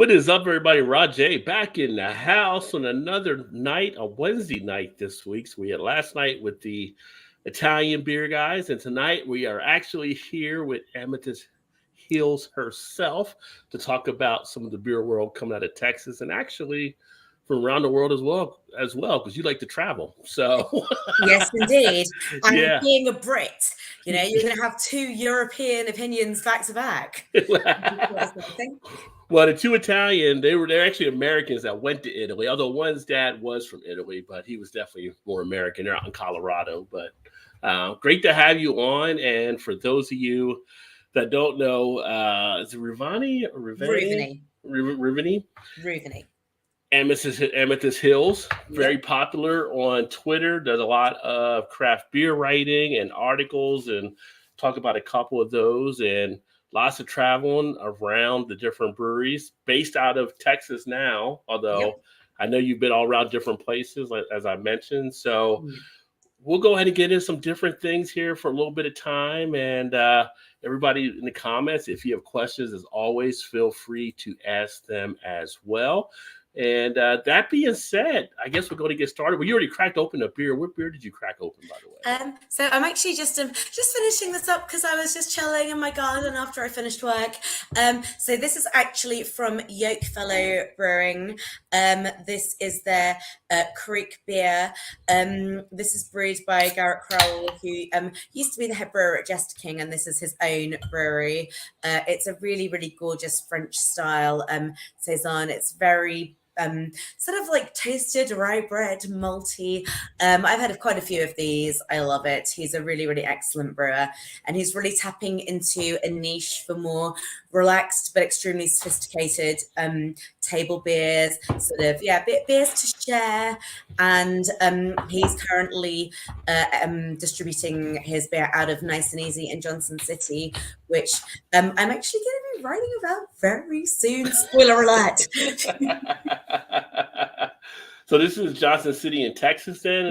What is up, everybody? Rajay back in the house on another night, a Wednesday night this week. So we had last night with the Italian beer guys, and tonight we are actually here with Amethyst Hills herself to talk about some of the beer world coming out of Texas and actually from around the world as well, because you like to travel. So Yes, indeed. And yeah. being a Brit, you're going to have two European opinions back to back. Well, the two Italian, they're actually Americans that went to Italy. Although one's dad was from Italy, but he was definitely more American. They're out in Colorado. But great to have you on. And for those of you that don't know, is it Rivani or Rivani? Rivani? Ruveny. Amethyst Hills, very Yep. popular on Twitter. Does a lot of craft beer writing and articles, and talk about a couple of those. And lots of traveling around the different breweries, based out of Texas now. Yep. Although I know you've been all around different places, like, as I mentioned. So Mm. we'll go ahead and get into some different things here for a little bit of time. And everybody in the comments, if you have questions, as always, feel free to ask them as well. And that being said, I guess we're going to get started. Well, you already cracked open a beer. What beer did you crack open, by the way? So I'm actually just finishing this up because I was just chilling in my garden after I finished work. So this is actually from Yokefellow Brewing. This is their Creek beer. This is brewed by Garrett Crowell, who used to be the head brewer at Jester King, and this is his own brewery. It's a really, really gorgeous French style saison. It's very sort of like toasted rye bread, malty. I've had quite a few of these. I love it. He's a really, really excellent brewer, and he's really tapping into a niche for more relaxed but extremely sophisticated table beers, beers to share. And he's currently distributing his beer out of Nice and Easy in Johnson City, which I'm actually going to be writing about very soon. Spoiler alert. So this is Johnson City in Texas. Then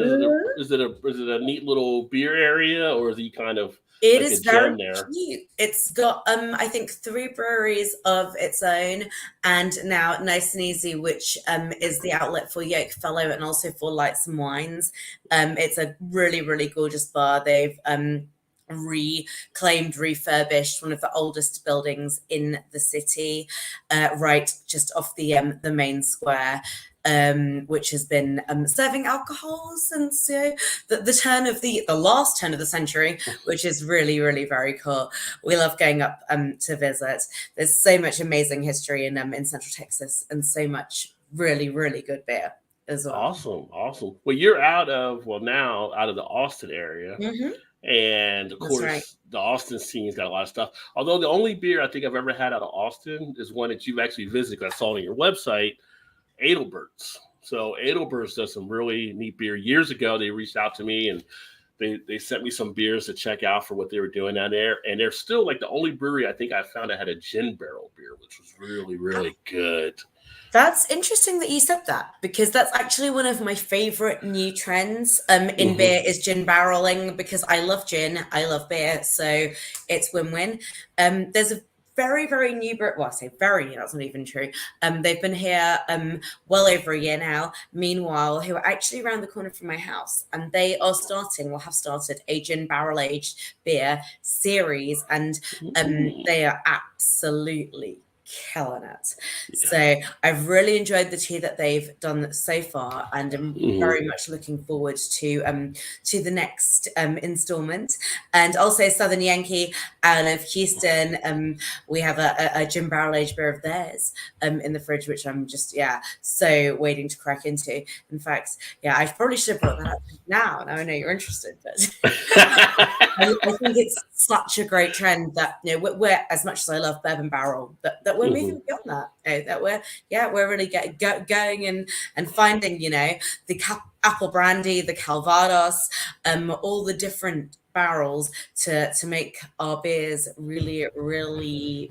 is it a neat little beer area, or is he kind of it like is a very gem there? cute. It's got I think 3 breweries of its own, and now Nice and Easy, which is the outlet for Yokefellow and also for Lights and Wines. It's a really, really gorgeous bar. They've reclaimed, refurbished one of the oldest buildings in the city, right just off the main square, which has been serving alcohol since the turn of the last turn of the century, which is really, really very cool. We love going up to visit. There's so much amazing history in Central Texas, and so much really, really good beer as well. Awesome. Well, you're now out of the Austin area. Mm-hmm. And of That's course, right. the Austin scene's got a lot of stuff. Although the only beer I think I've ever had out of Austin is one that you've actually visited, because I saw on your website, Adelbert's. So Adelbert's does some really neat beer. Years ago, they reached out to me and they sent me some beers to check out for what they were doing down there. And they're still like the only brewery I think I found that had a gin barrel beer, which was really, really good. That's interesting that you said that, because that's actually one of my favorite new trends in beer is gin barreling, because I love gin, I love beer, so it's win-win. There's a very, very new brew. Well, I say very new, that's not even true. They've been here well over a year now, meanwhile, who are actually around the corner from my house, and they are have started a gin barrel-aged beer series, and they are absolutely killing it. So I've really enjoyed the two that they've done so far, and I'm very much looking forward to the next installment. And also Southern Yankee out of Houston, we have a gin barrel aged beer of theirs in the fridge, which I'm just so waiting to crack into. In fact, I probably should have brought that up now. Now I know you're interested, but I think it's such a great trend that we're, as much as I love bourbon barrel, that we're moving beyond that. That we're really going and finding the apple brandy, the Calvados, all the different barrels to make our beers really, really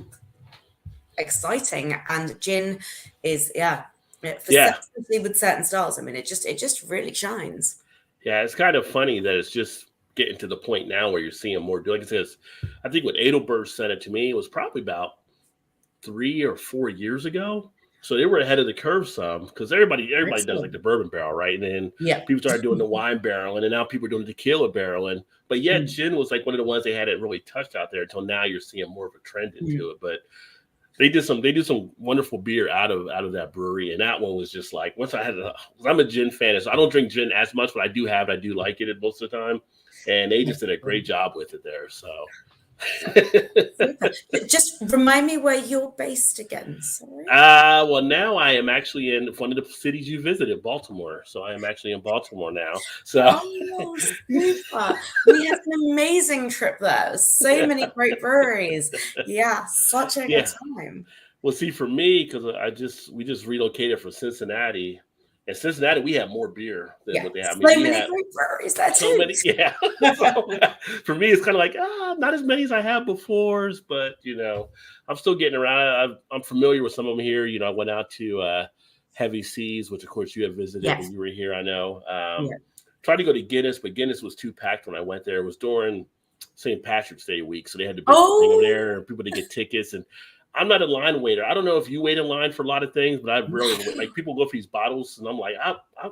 exciting. And gin is especially with certain styles. I mean, it just really shines. Yeah, it's kind of funny that it's just getting to the point now where you're seeing more doing it. Because I think when Adelberg said it to me, it was probably about 3 or 4 years ago. So they were ahead of the curve some because everybody does like Excellent. the bourbon barrel, right? And then Yeah. people started doing the wine barrel, and then now people are doing the tequila barrel. And but yet gin was like one of the ones they hadn't really touched out there until now. You're seeing more of a trend into it. But they did some wonderful beer out of that brewery, and that one was just like once I had I'm a gin fan, so I don't drink gin as much, but I do like it most of the time. And they just did a great job with it there. So. Just remind me where you're based again. Sorry. Well, now I am actually in one of the cities you visited, Baltimore. So I am actually in Baltimore now. So Oh, super. We had an amazing trip there. So many great breweries. Yeah, such a good time. Well, see, for me, because we just relocated from Cincinnati. In Cincinnati, we have more beer than what they have. So many great breweries there so too. many, yeah. So, for me, it's kind of like not as many as I have before, but I'm still getting around. I'm familiar with some of them here. I went out to Heavy Seas, which of course you have visited when you were here. I know. Tried to go to Guinness, but Guinness was too packed when I went there. It was during St. Patrick's Day week, so they had the big thing over there, and people to get tickets. And I'm not a line waiter. I don't know if you wait in line for a lot of things, but I really like people go for these bottles, and I'm like,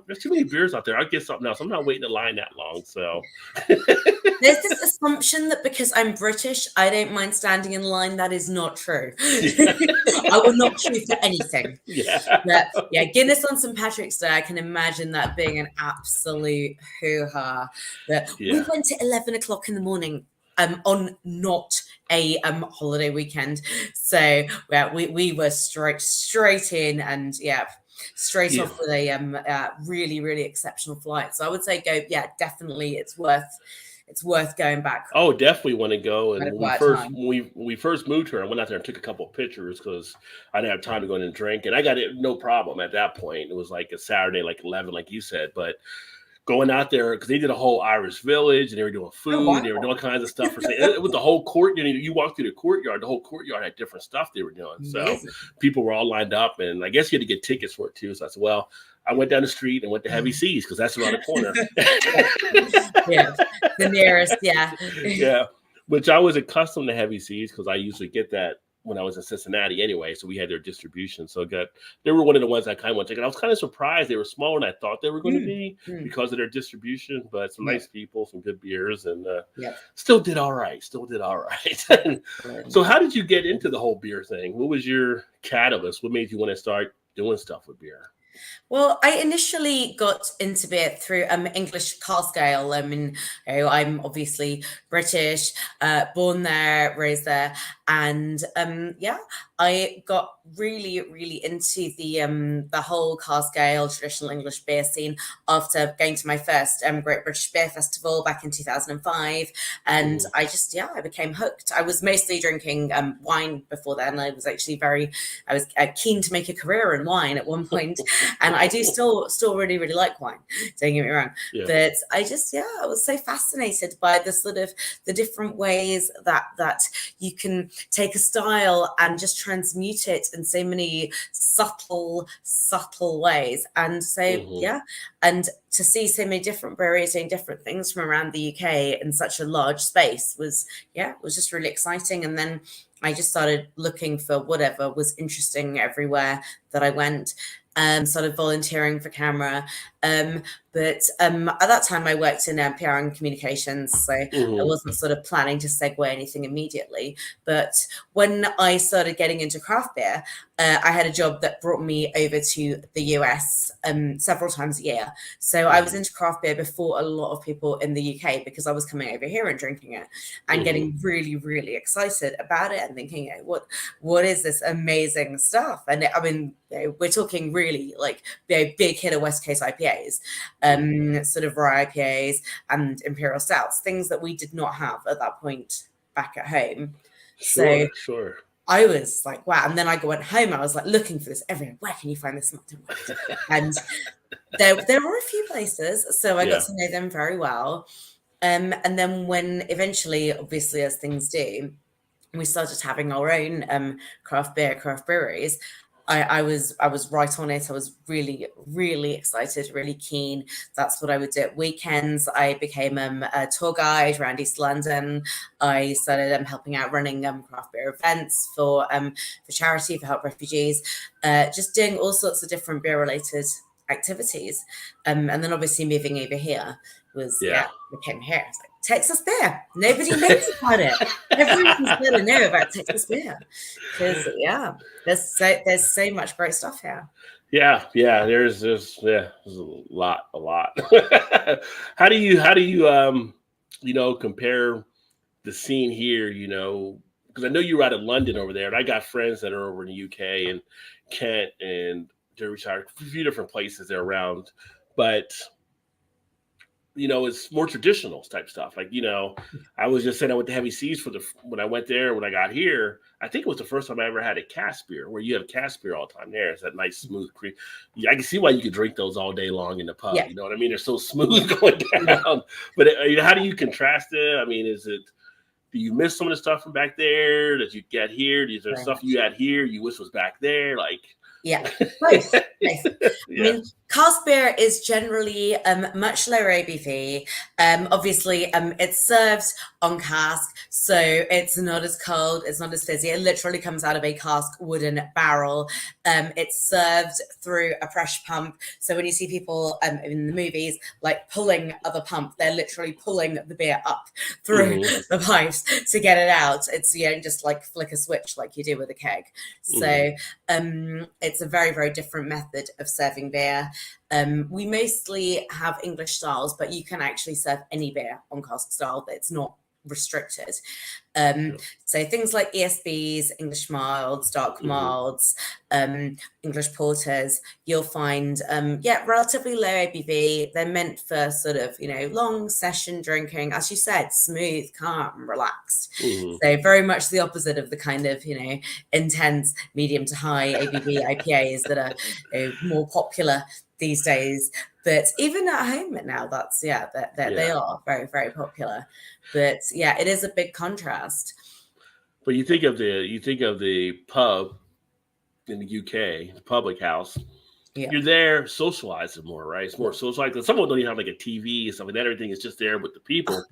there's too many beers out there. I'll get something else. I'm not waiting in line that long. So there's this assumption that because I'm British, I don't mind standing in line. That is not true. I will not queue for anything. But Guinness on St. Patrick's Day, I can imagine that being an absolute hoo-ha. But we went at 11 o'clock in the morning. On not a holiday weekend, so we were straight in, and straight off with a really, really exceptional flight. So I would say go, definitely it's worth going back. Oh, definitely want to go. And when we first moved here, I went out there and took a couple of pictures because I didn't have time to go in and drink, and I got it no problem at that point. It was like a Saturday, like 11, like you said, but going out there because they did a whole Irish village and they were doing food, and they were doing all kinds of stuff for it was the whole court. You walk through the courtyard, the whole courtyard had different stuff they were doing. So people were all lined up, and I guess you had to get tickets for it too. So I said, well, I went down the street and went to Heavy Seas because that's around the corner. The nearest, which I was accustomed to Heavy Seas because I usually get that when I was in Cincinnati anyway, so we had their distribution. So they were one of the ones I kind of want to take. And I was kind of surprised they were smaller than I thought they were going to be because of their distribution. But some nice people, some good beers, and still did all right. So how did you get into the whole beer thing? What was your catalyst? What made you want to start doing stuff with beer? Well, I initially got into beer through English cask ale. I mean, I'm obviously British, born there, raised there, and I got really, really into the whole cask ale traditional English beer scene after going to my first Great British Beer Festival back in 2005, and I became hooked. I was mostly drinking wine before then. I was keen to make a career in wine at one point. And I do still really, really like wine, don't get me wrong. But I was so fascinated by the sort of the different ways that you can take a style and just transmute it in so many subtle ways. And so, and to see so many different breweries doing different things from around the UK in such a large space was just really exciting. And then I just started looking for whatever was interesting everywhere that I went. Started volunteering for camera. But at that time I worked in PR and communications, so I wasn't sort of planning to segue anything immediately. But when I started getting into craft beer, I had a job that brought me over to the US several times a year. So I was into craft beer before a lot of people in the UK because I was coming over here and drinking it and getting really, really excited about it and thinking, what is this amazing stuff? And I mean, we're talking really like big hitter West Coast IPAs. Sort of rye IPAs and imperial stouts, things that we did not have at that point back at home. Sure. I was like, wow. And then I went home. I was like looking for this everywhere. Where can you find this? And there were a few places, so I got to know them very well. And then when eventually, obviously, as things do, we started having our own craft breweries. I was right on it. I was really, really excited, really keen. That's what I would do at weekends. I became a tour guide around East London. I started helping out running craft beer events for charity, for Help Refugees, just doing all sorts of different beer related activities. And then obviously moving over here was, I came here. It's like, Texas beer. Nobody knows about it. Everyone's going to know about Texas beer because, there's so much great stuff here. Yeah. There's a lot. How do you compare the scene here? Because I know you're out of London over there, and I got friends that are over in the UK and Kent and Derbyshire, a few different places they're around, but it's more traditional type stuff. Like, I was just saying I went to Heavy Seas when I went there, when I got here, I think it was the first time I ever had a cask beer, where you have cask beer all the time there. It's that nice, smooth cream. I can see why you could drink those all day long in the pub. You know what I mean? They're so smooth going down. But how do you contrast it? I mean, do you miss some of the stuff from back there that you get here? Is there stuff you had here you wish was back there? Like, both. I mean, cask beer is generally much lower ABV. Obviously, it's served on cask, so it's not as cold, it's not as fizzy. It literally comes out of a cask wooden barrel. It's served through a pressure pump. So when you see people in the movies like pulling the pump, they're literally pulling the beer up through the pipes to get it out. It's just like flick a switch like you do with a keg. So it's a very, very different method of serving beer. We mostly have English styles, but you can actually serve any beer on cask style. It's not restricted. So things like ESBs, English milds, dark milds, English porters, you'll find, relatively low ABV. They're meant for sort of, long session drinking, as you said, smooth, calm, relaxed. So very much the opposite of the kind of, intense, medium to high ABV IPAs that are more popular these days. But even at home now, that's they are very, very popular. But it is a big contrast. But you think of the pub in the UK, the public house. You're there socializing more, right? It's more socializing. Some of them don't even have like a TV and stuff like that. Everything is just there with the people.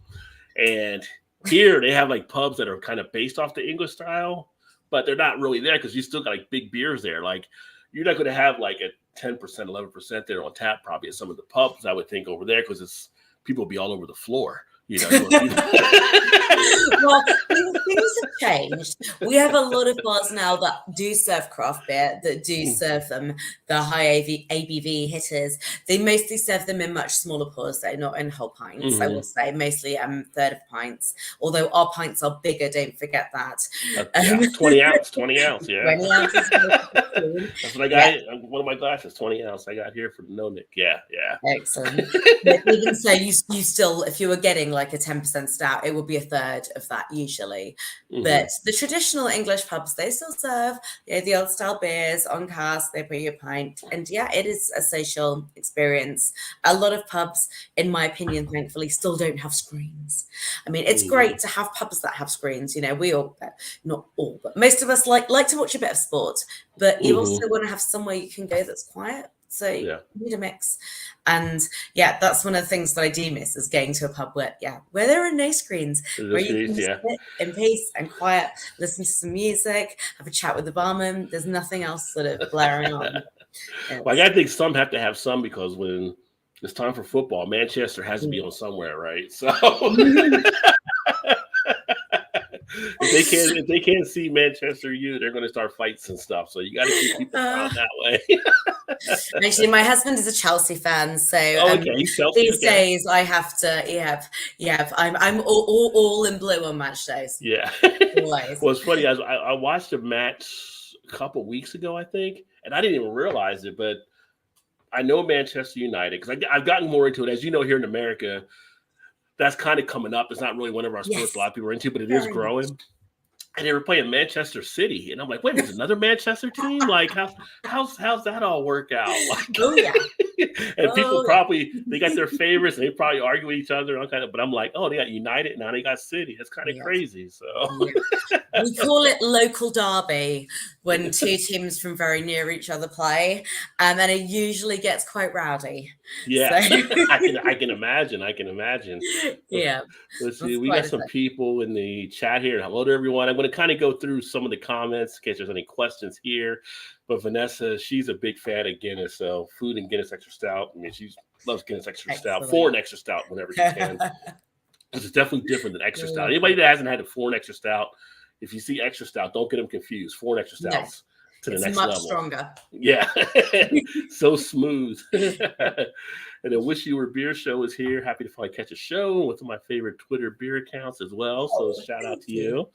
And here they have like pubs that are kind of based off the English style, but they're not really there because you still got like big beers there. Like, you're not going to have like a 10%, 11% there on tap probably at some of the pubs, I would think, over there, because people will be all over the floor. Well, things have changed. We have a lot of bars now that do serve craft beer, that do serve them the high ABV hitters. They mostly serve them in much smaller pours, though, not in whole pints. I will say mostly third of pints. Although our pints are bigger, don't forget that. 20 ounce, yeah. 20 ounces. That's what I got. One of my glasses, 20 ounce. I got here for the No Nick. Yeah. Excellent. But even so, you still, if you were getting like a 10% stout, it would be a third of that usually. But the traditional English pubs, they still serve the old style beers on cask. They bring you a pint, and it is a social experience. A lot of pubs, in my opinion, thankfully, still don't have screens. I mean, it's great to have pubs that have screens. We all, not all, but most of us like to watch a bit of sport. But you also want to have somewhere you can go that's quiet. So you need a mix. And that's one of the things that I do miss, is going to a pub where there are no screens, where you can just sit in peace and quiet, listen to some music, have a chat with the barman. There's nothing else sort of blaring on. Well, I think some have to have some, because when it's time for football, Manchester has to be on somewhere, right? So if they can't see Manchester U, they're going to start fights and stuff. So you got to keep people around that way. Actually, my husband is a Chelsea fan, so these days I have to. I'm all in blue on match days. Yeah. Well, it's funny. I watched a match a couple weeks ago, I think, and I didn't even realize it, but I know Manchester United because I've gotten more into it. As you know, here in America, that's kind of coming up. It's not really one of our sports a lot of people are into, but it is growing. And they were playing Manchester City, and I'm like, wait, there's another Manchester team? Like, how's that all work out? Like, And people probably, they got their favorites and they probably argue with each other. But I'm like, oh, they got United. Now they got City. It's kind of crazy. So we call it local derby when two teams from very near each other play. And then it usually gets quite rowdy. Yeah, so. I can imagine. Yeah. Let's see. We got some people in the chat here. Hello to everyone. I'm going to kind of go through some of the comments in case there's any questions here. But Vanessa, she's a big fan of Guinness. So food and Guinness Extra Stout. I mean, she loves Guinness Extra Stout. Foreign Extra Stout whenever she can. It's definitely different than Extra Stout. Anybody that hasn't had a foreign Extra Stout, if you see Extra Stout, don't get them confused. Foreign Extra Stouts. To the next level. It's much stronger. Yeah. So smooth. And the Wish You Were Beer show is here. Happy to finally catch a show with my favorite Twitter beer accounts as well. So shout out to you.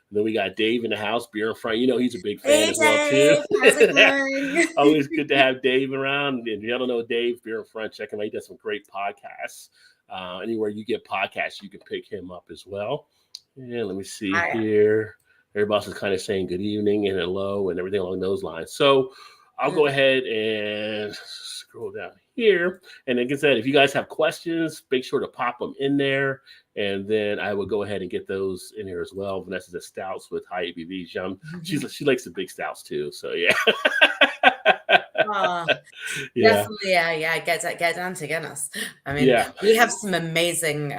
And then we got Dave in the house, Beer in Front. You know, he's a big fan as well, too. How's it going? Always good to have Dave around. And if you don't know Dave, Beer in Front, check him out. He does some great podcasts. Anywhere you get podcasts, you can pick him up as well. And let me see here. Everybody's kind of saying good evening and hello and everything along those lines. So I'll go ahead and scroll down here. And like I said, if you guys have questions, make sure to pop them in there. And then I will go ahead and get those in here as well. Vanessa's at stouts with high ABV. She likes the big stouts too. So yeah. Definitely, get down to Guinness. I mean, we have some amazing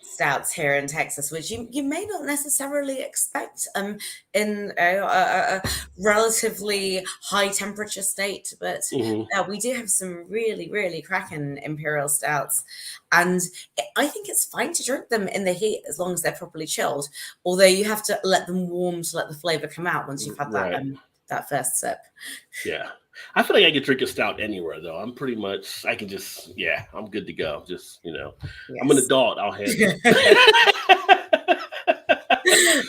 stouts here in Texas, which you may not necessarily expect in a relatively high temperature state, but we do have some really, really cracking imperial stouts, and I think it's fine to drink them in the heat as long as they're properly chilled. Although you have to let them warm to let the flavor come out once you've had that first sip. Yeah. I feel like I could drink a stout anywhere, though. I'm pretty much, I can just, I'm good to go. Just, I'm an adult. I'll handle it.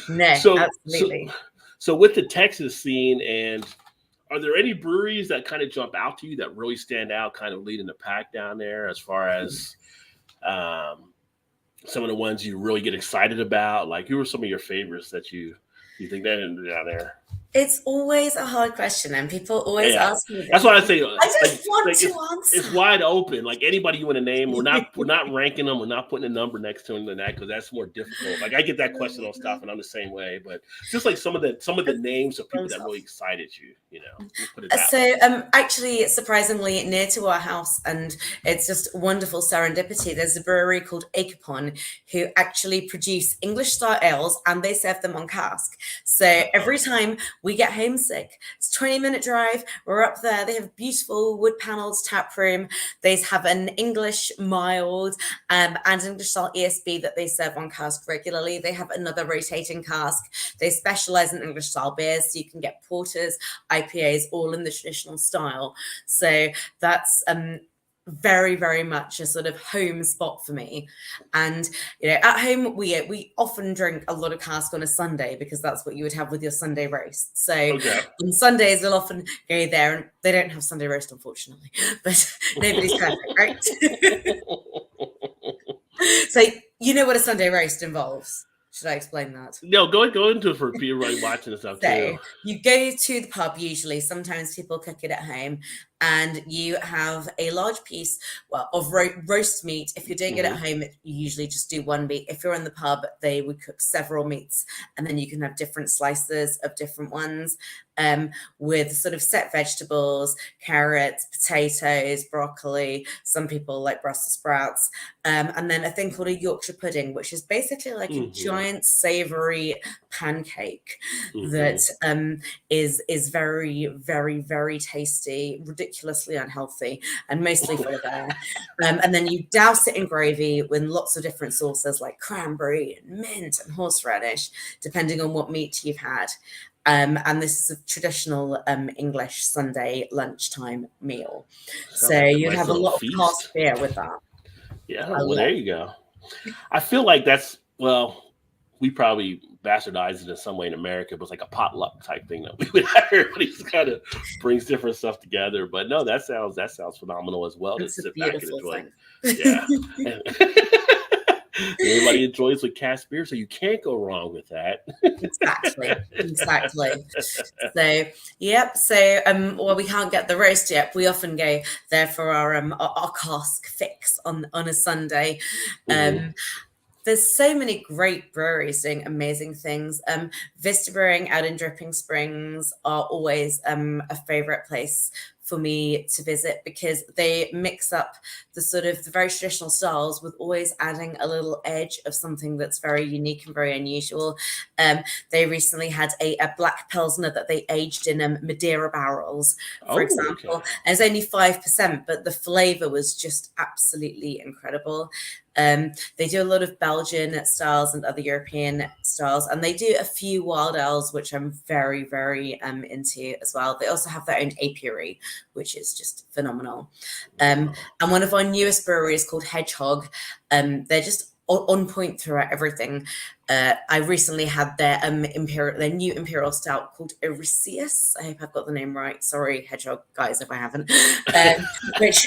No, absolutely. So with the Texas scene, and are there any breweries that kind of jump out to you that really stand out, kind of leading the pack down there as far as some of the ones you really get excited about? Like, who are some of your favorites that you think they're down there? It's always a hard question, and people always ask me this. That's why I say I just want to answer. It's wide open. Like anybody you want to name, we're not ranking them. We're not putting a number next to them than that because that's more difficult. Like I get that question on stuff, and I'm the same way. But just like some of the names of people that really excited you, Put it that actually, surprisingly near to our house, and it's just wonderful serendipity. There's a brewery called Acapon who actually produce English style ales, and they serve them on cask. So every time we get homesick, it's a 20-minute drive. We're up there. They have beautiful wood panels tap room. They have an English mild and English style ESB that they serve on cask regularly. They have another rotating cask. They specialize in English style beers, so you can get porters, IPAs, all in the traditional style. So that's very, very much a sort of home spot for me. And at home we often drink a lot of cask on a Sunday because that's what you would have with your Sunday roast. So on Sundays we'll often go there, and they don't have Sunday roast unfortunately, but nobody's perfect, right? So you know what a Sunday roast involves. Should I explain that? No, go into it for people watching this stuff too. You go to the pub usually. Sometimes people cook it at home, and you have a large piece of roast meat. If you're doing it at home, you usually just do one meat. If you're in the pub, they would cook several meats, and then you can have different slices of different ones with sort of set vegetables, carrots, potatoes, broccoli. Some people like Brussels sprouts, and then a thing called a Yorkshire pudding, which is basically like a giant savory pancake that is very, very, very tasty, ridiculously unhealthy, and mostly full of air. And then you douse it in gravy with lots of different sauces like cranberry and mint and horseradish, depending on what meat you've had. And this is a traditional English Sunday lunchtime meal. So you'd have a lot of cask beer with that. Yeah, well, there you go. I feel like that's, we probably bastardized it in some way in America, but it's like a potluck type thing that we would have. Everybody just kind of brings different stuff together. But no, that sounds phenomenal as well. It's a beautiful thing. Yeah. Everybody enjoys with cast beer, so you can't go wrong with that. Exactly. So, yep. So, well, we can't get the roast yet. We often go there for our cask fix on a Sunday. Mm-hmm. There's so many great breweries doing amazing things. Vista Brewing out in Dripping Springs are always a favorite place for me to visit because they mix up the sort of the very traditional styles with always adding a little edge of something that's very unique and very unusual. They recently had a black Pilsner that they aged in Madeira barrels, for Oh, okay. example. And it's only 5%, but the flavor was just absolutely incredible. They do a lot of Belgian styles and other European styles, and they do a few wild ales, which I'm very, very into as well. They also have their own apiary, which is just phenomenal. And one of our newest breweries called Hedgehog, they're just on point throughout everything. I recently had their new imperial stout called Erisius. I hope I've got the name right. Sorry, Hedgehog guys, if I haven't. Which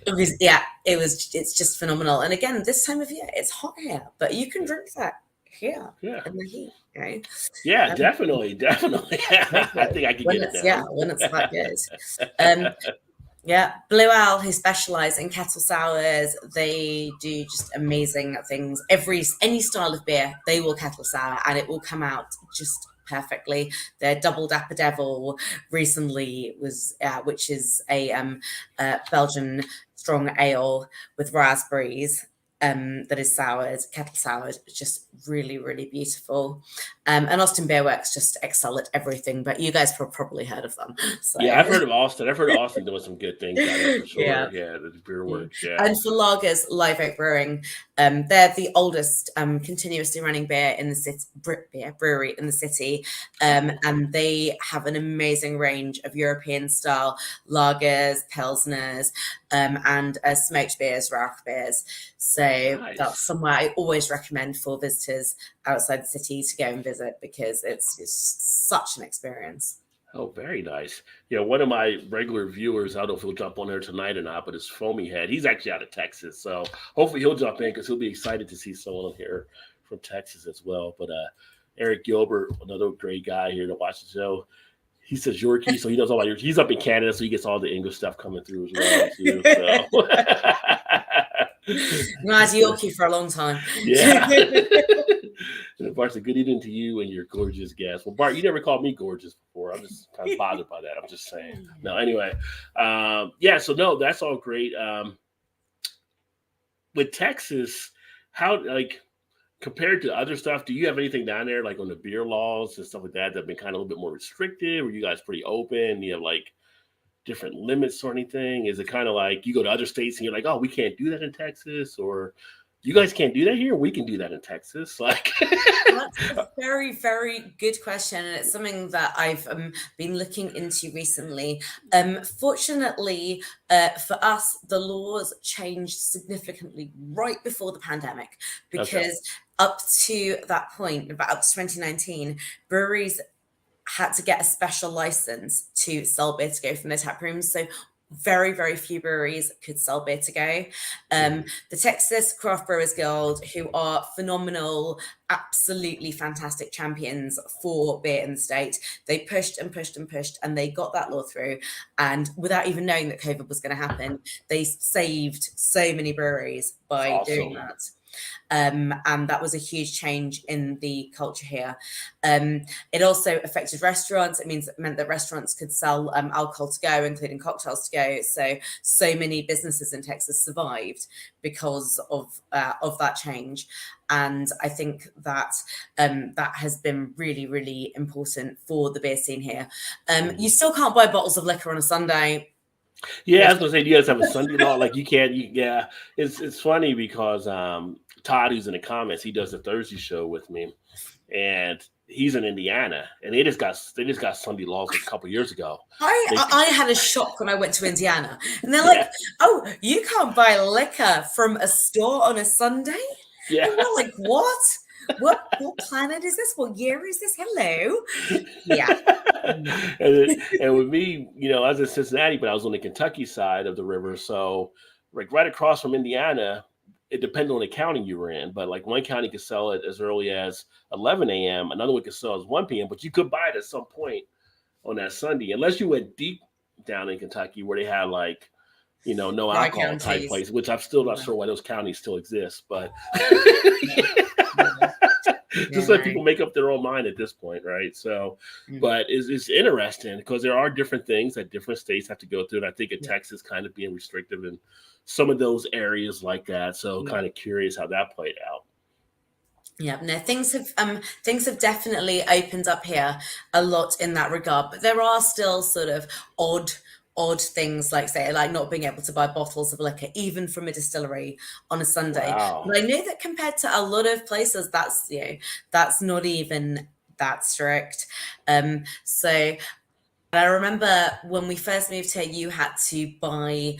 it's just phenomenal. And again, this time of year, it's hot here, but you can drink that here in the heat. Okay? Yeah, definitely. I think I could get it down. When it's that good. Blue Owl, who specialize in kettle sours, they do just amazing things. Any style of beer, they will kettle sour, and it will come out just perfectly. Their Double Dapper Devil recently was, which is a Belgian strong ale with raspberries. That is soured, kettle soured, just really, really beautiful. And Austin Beer Works just excel at everything, but you guys have probably heard of them. So. Yeah, I've heard of Austin. I've heard of Austin doing some good things out there for sure. Yeah, the Beer Works. Yeah. And for lagers, Live Oak Brewing, they're the oldest continuously running beer in the city, brewery in the city, and they have an amazing range of European style lagers, pilsners, and smoked beers, rauch beers. So that's somewhere I always recommend for visitors outside the city to go and visit because it's such an experience. Oh, very nice. Yeah, one of my regular viewers, I don't know if he'll jump on there tonight or not, but it's Foamy Head. He's actually out of Texas, so hopefully he'll jump in because he'll be excited to see someone here from Texas as well. But Eric Gilbert, another great guy here to watch the show. He says Yorkie, so he knows all about Yorkie. He's up in Canada, so he gets all the English stuff coming through as well, too. So. Nice Yorkie for a long time. Yeah. And Bart said, good evening to you and your gorgeous guest. Well, Bart, you never called me gorgeous before. I'm just kind of bothered by that. I'm just saying. No, anyway. So no, that's all great. With Texas, how, like, compared to other stuff, do you have anything down there, like on the beer laws and stuff like that have been kind of a little bit more restrictive? Or you guys pretty open? You have, like, different limits or anything? Is it kind of like you go to other states and you're like, oh, we can't do that in Texas? Or you guys can't do that here? We can do that in Texas. Like, that's a very, very good question, and it's something that I've been looking into recently. Fortunately, for us, the laws changed significantly right before the pandemic because up to that point, about up to 2019, breweries had to get a special license to sell beer to go from their tap rooms. So very, very few breweries could sell beer to go. The Texas Craft Brewers Guild, who are phenomenal, absolutely fantastic champions for beer in the state, they pushed and pushed and pushed, and they got that law through. And without even knowing that COVID was going to happen, they saved so many breweries by doing that. And that was a huge change in the culture here. It also affected restaurants. It meant that restaurants could sell alcohol to go, including cocktails to go. So many businesses in Texas survived because of that change. And I think that that has been really, really important for the beer scene here. You still can't buy bottles of liquor on a Sunday. Yeah, I was gonna say, do you guys have a Sunday law? Like, you can't. It's funny because Todd, who's in the comments, he does the Thursday show with me, and he's in Indiana, and they just got Sunday laws a couple years ago. I had a shock when I went to Indiana, and they're like, "Oh, you can't buy liquor from a store on a Sunday?" Yeah, and we're like, "What? What planet is this? What year is this? Hello." Yeah. and with me, I was in Cincinnati, but I was on the Kentucky side of the river. So, like, right across from Indiana, it depended on the county you were in, but like one county could sell it as early as 11 a.m. Another one could sell as 1 p.m. But you could buy it at some point on that Sunday, unless you went deep down in Kentucky where they had like, no Dry alcohol type counties. place, which I'm still not Yeah. sure why those counties still exist, but Yeah, just let people make up their own mind at this point, right? So, but it's interesting because there are different things that different states have to go through. And I think in Texas kind of being restrictive in some of those areas like that. So kind of curious how that played out. Yeah, no, things have definitely opened up here a lot in that regard, but there are still sort of odd things like, say, like not being able to buy bottles of liquor even from a distillery on a Sunday. Wow. But I know that compared to a lot of places, that's not even that strict. So I remember when we first moved here, you had to buy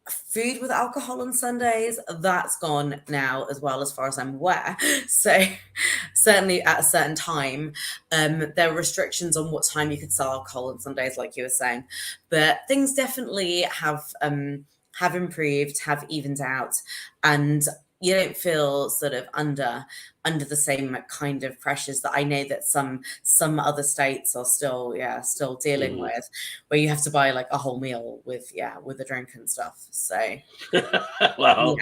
food with alcohol on Sundays. That's gone now as well, as far as I'm aware. So certainly at a certain time, there were restrictions on what time you could sell alcohol on Sundays, like you were saying. But things definitely have improved, have evened out, and you don't feel sort of under the same kind of pressures that I know that some other states are still dealing with, where you have to buy like a whole meal with a drink and stuff. So well,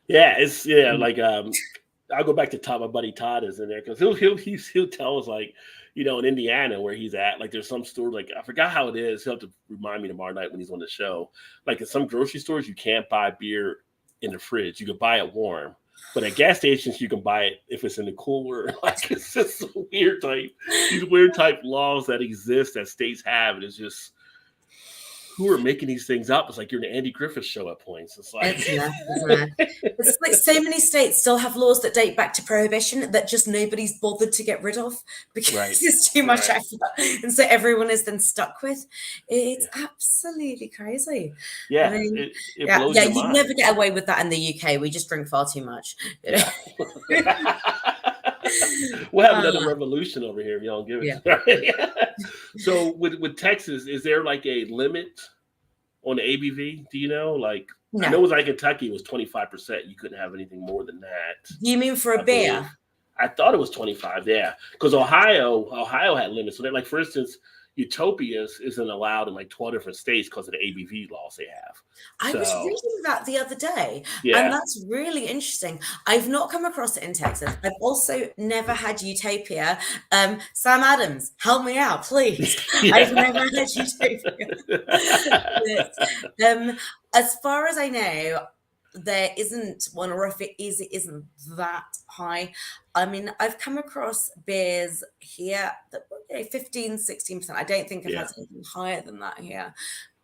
it's like I'll go back to Todd. My buddy Todd is in there because he'll tell us like, in Indiana where he's at, like there's some store, like I forgot how it is. He'll have to remind me tomorrow night when he's on the show. Like in some grocery stores, you can't buy beer in the fridge. You can buy it warm. But at gas stations, you can buy it if it's in the cooler. Like it's just these weird type laws that exist that states have, and it's just who are making these things up. It's like you're in the Andy Griffith show at points. It's like it's like so many states still have laws that date back to Prohibition that just nobody's bothered to get rid of because it's too much effort, and so everyone is then stuck with. It's absolutely crazy. Yeah, I mean, it blows your mind. You'd never get away with that in the UK. We just drink far too much. We'll have another revolution over here if y'all give it. Right? So with Texas, is there like a limit on the ABV? Do you know? Like no. I know it was like Kentucky, it was 25%. You couldn't have anything more than that. You mean for a beer? Believe. I thought it was 25. Yeah, because Ohio had limits. So they're like, for instance, Utopia isn't allowed in like 12 different states because of the ABV laws they have. I was reading that the other day, and that's really interesting. I've not come across it in Texas. I've also never had Utopia. Sam Adams, help me out, please. I've never had Utopia. But, as far as I know, there isn't one, or if it is, it isn't that high. I mean, I've come across beers here that were 15, 16%. I don't think I've had anything higher than that here.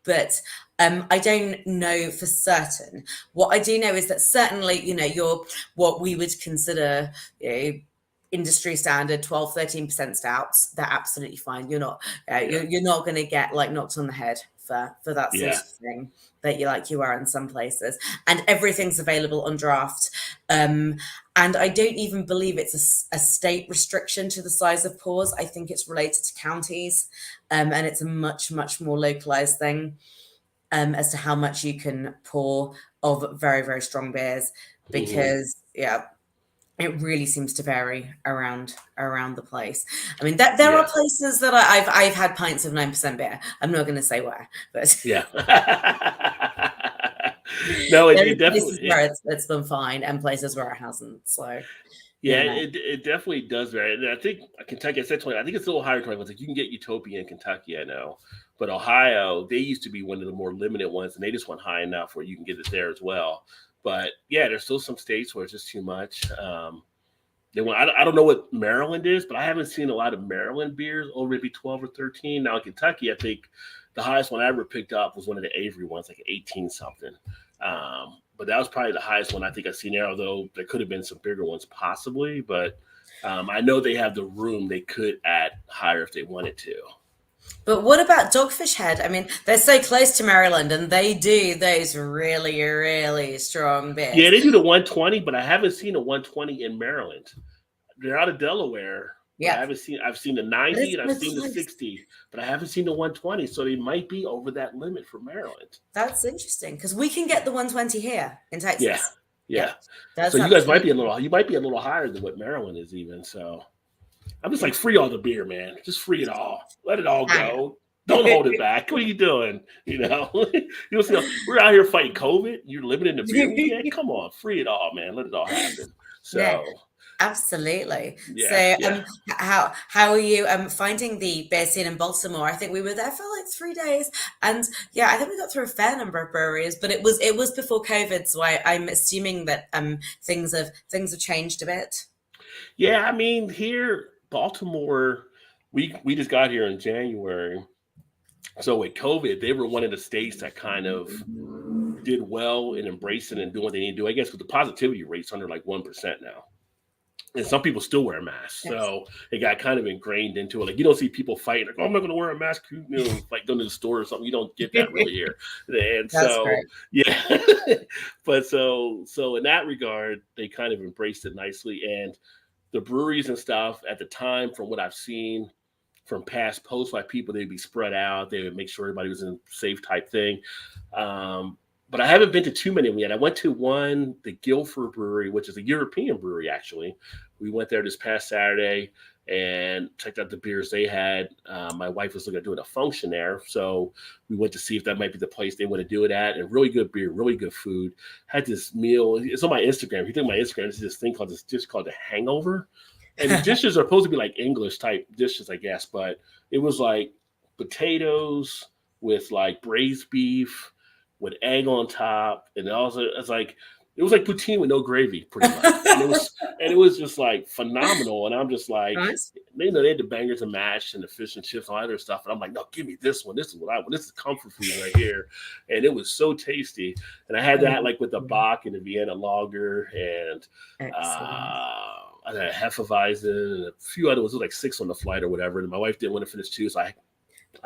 But I don't know for certain. What I do know is that certainly, you're what we would consider industry standard 12, 13% stouts. They're absolutely fine. You're not you're not going to get like knocked on the head for that sort of thing that you are in some places. And everything's available on draft. And I don't even believe it's a state restriction to the size of pours. I think it's related to counties, and it's a much, much more localized thing as to how much you can pour of very, very strong beers, because it really seems to vary around the place. I mean, there are places that I've had pints of 9% beer. I'm not going to say where, but no, it definitely places where it's been fine, and places where it hasn't. So it definitely does vary. And I think Kentucky, I said 20. I think it's a little higher. Like you can get Utopia in Kentucky, I know, but Ohio, they used to be one of the more limited ones, and they just went high enough where you can get it there as well. But there's still some states where it's just too much. I don't know what Maryland is, but I haven't seen a lot of Maryland beers over maybe 12 or 13. Now in Kentucky, I think the highest one I ever picked up was one of the Avery ones, like 18 something. But that was probably the highest one I think I've seen there, although there could have been some bigger ones possibly. But I know they have the room. They could add higher if they wanted to. But what about Dogfish Head? I mean, they're so close to Maryland, and they do those really, really strong beers. Yeah, they do the 120, but I haven't seen a 120 in Maryland. They're out of Delaware. Yeah, I've seen the 90 and I've seen the 60, but I haven't seen the 120. So they might be over that limit for Maryland. That's interesting, because we can get the 120 here in Texas. Yeah. So That's you guys might be absolutely. a little, you might be a little higher than what Maryland is even. So I'm just like, free all the beer, man. Just free it all. Let it all I go. Don't hold it back. What are you doing? You know, you see, we're out here fighting COVID. You're limiting the beer we get. know. Come on, free it all, man. Let it all happen. No, So absolutely. yeah, So, yeah. how are you finding the beer scene in Baltimore? I think we were there for like 3 days, and yeah, I think we got through a fair number of breweries, but it was before COVID, so I'm assuming that things have changed a bit. Yeah, I mean, here, Baltimore, we just got here in January. So with COVID, they were one of the states that kind of did well in embracing and doing what they need to do. I guess with the positivity rates under like 1% now. And some people still wear masks. Yes, So it got kind of ingrained into it. Like you don't see people fighting, like, oh, I'm not gonna wear a mask, like going to the store or something. You don't get that really here. And that's so great. yeah. But so in that regard, they kind of embraced it nicely. And the breweries and stuff at the time, from what I've seen from past posts by people, they'd be spread out. They would make sure everybody was in safe type thing. Um, but I haven't been to too many of them yet. I went to one, the Guilford Brewery, which is a European brewery, actually. We went there this past Saturday and checked out the beers they had. My wife was looking at doing a function there. So we went to see if that might be the place they want to do it at. And really good beer, really good food. Had this meal. It's on my Instagram. If you think my Instagram, there's this thing called this dish called the Hangover. And the dishes are supposed to be like English type dishes, I guess. But it was like potatoes with like braised beef with egg on top, and also it's like it was like poutine with no gravy, pretty much. And it was just like phenomenal. And I'm just like, Nice. they had the bangers and mash and the fish and chips and all that other stuff. And I'm like, no, give me this one. This is what I want. This is comfort food right here. And it was so tasty. And I had that like with the Bach and the Vienna Lager and Excellent. I had a Hefeweizen and a few other ones. It was like 6 on the flight or whatever. And my wife didn't want to finish 2, so I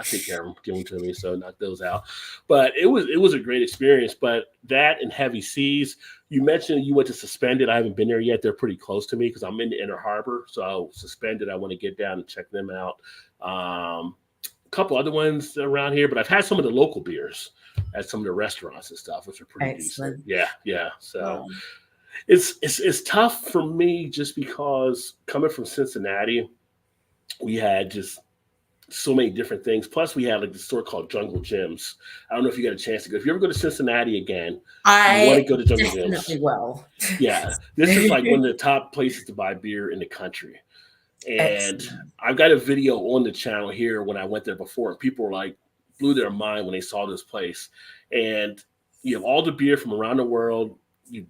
take care of them, give them to me, so knock those out. But it was a great experience. But that and Heavy Seas, you mentioned you went to Suspended. I haven't been there yet. They're pretty close to me because I'm in the Inner Harbor. So Suspended, I want to get down and check them out. A couple other ones around here, but I've had some of the local beers at some of the restaurants and stuff, which are pretty decent. Excellent. Yeah, yeah. So Wow. it's tough for me just because coming from Cincinnati, we had just so many different things. Plus, we had like this store called Jungle Gyms. I don't know if you got a chance to go. If you ever go to Cincinnati again, you want to I go to Jungle Gyms. definitely will. Yeah, this is like one of the top places to buy beer in the country. And Excellent. I've got a video on the channel here when I went there before, and people were like, blew their mind when they saw this place. And you have all the beer from around the world. You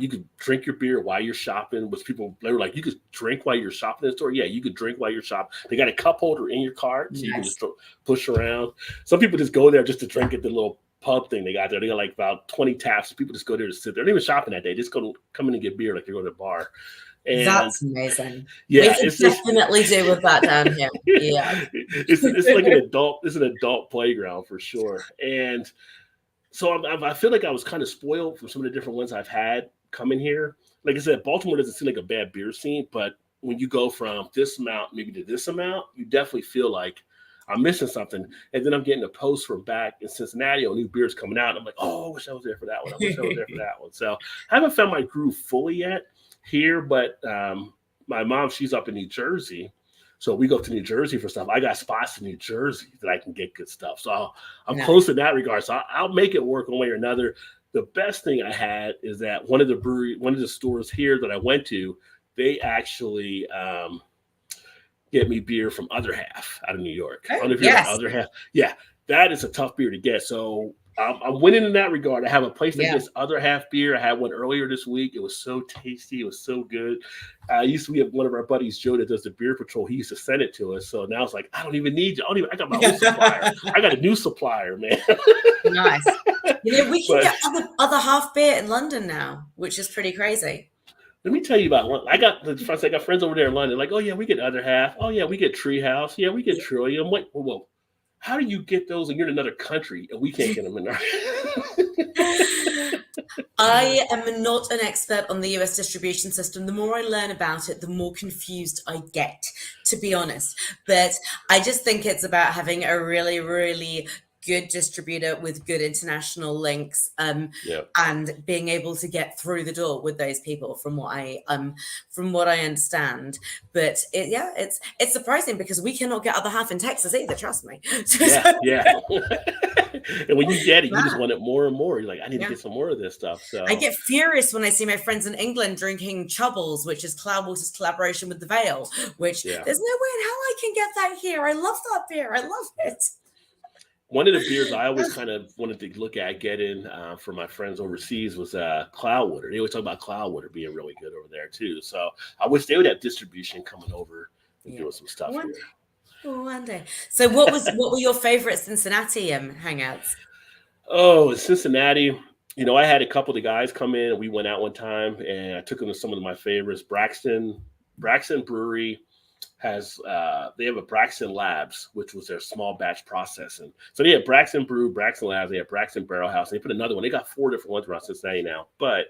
could drink your beer while you're shopping, which people, they were like, you could drink while you're shopping in the store. Yeah, you could drink while you're shopping. They got a cup holder in your cart, so you can Nice. just push around. Some people just go there just to drink at the little pub thing they got there. They got like about 20 taps. People just go there to sit there. They're not even shopping that day. They just come in and get beer like they go to a bar. And That's amazing. We yeah, could it's just definitely do with that down here. Yeah. it's like an adult playground for sure. And so I feel like I was kind of spoiled from some of the different ones I've had coming here. Like I said, Baltimore doesn't seem like a bad beer scene, but when you go from this amount maybe to this amount, you definitely feel like I'm missing something. And then I'm getting a post from back in Cincinnati on new beers coming out. And I'm like, oh, I wish I was there for that one. I wish I was there for that one. So I haven't found my groove fully yet here, but my mom, she's up in New Jersey. So we go to New Jersey for stuff. I got spots in New Jersey that I can get good stuff. So I'm No. close in that regard. So I'll make it work one way or another. The best thing I had is that one of the stores here that I went to, they actually get me beer from Other Half out of New York. I don't know if you're about Yes. Other Half. Yeah, that is a tough beer to get. So I'm winning in that regard. I have a place that Yeah. gets Other Half beer. I had one earlier this week. It was so tasty. It was so good. I used to be one of our buddies, Joe, that does the beer patrol. He used to send it to us. So now it's like, I don't even need you. I got my own supplier. I got a new supplier, man. Nice. We can But get other half beer in London now, which is pretty crazy. let me tell you about one. I got friends over there in London. Like, oh yeah, we get Other Half. Oh yeah, we get Treehouse. Yeah, we get Trillium. Wait, whoa. How do you get those and you're in another country and we can't get them in our I am not an expert on the US distribution system. The more I learn about it, the more confused I get, to be honest. But I just think it's about having a really, really good distributor with good international links, Yeah. and being able to get through the door with those people, from what I understand. But it's surprising because we cannot get other half in Texas either. Trust me. Yeah. And when you get it, you just Wow. want it more and more. You're like, I need to Yeah. get some more of this stuff. So I get furious when I see my friends in England drinking Chubbles, which is Cloudwater's collaboration with the Vale, which yeah. there's no way in hell I can get that here. I love that beer. I love it. One of the beers I always kind of wanted to look at getting for my friends overseas was Cloudwater. They always talk about Cloudwater being really good over there too. So I wish they would have distribution coming over and doing some stuff here. One day. So what were your favorite Cincinnati hangouts? Oh, in Cincinnati, I had a couple of the guys come in and we went out one time and I took them to some of my favorites. Braxton Brewery has they have a Braxton Labs, which was their small batch processing. So they have Braxton Brew, Braxton Labs, they have Braxton Barrel House. They put another one. They got 4 different ones around Cincinnati now, but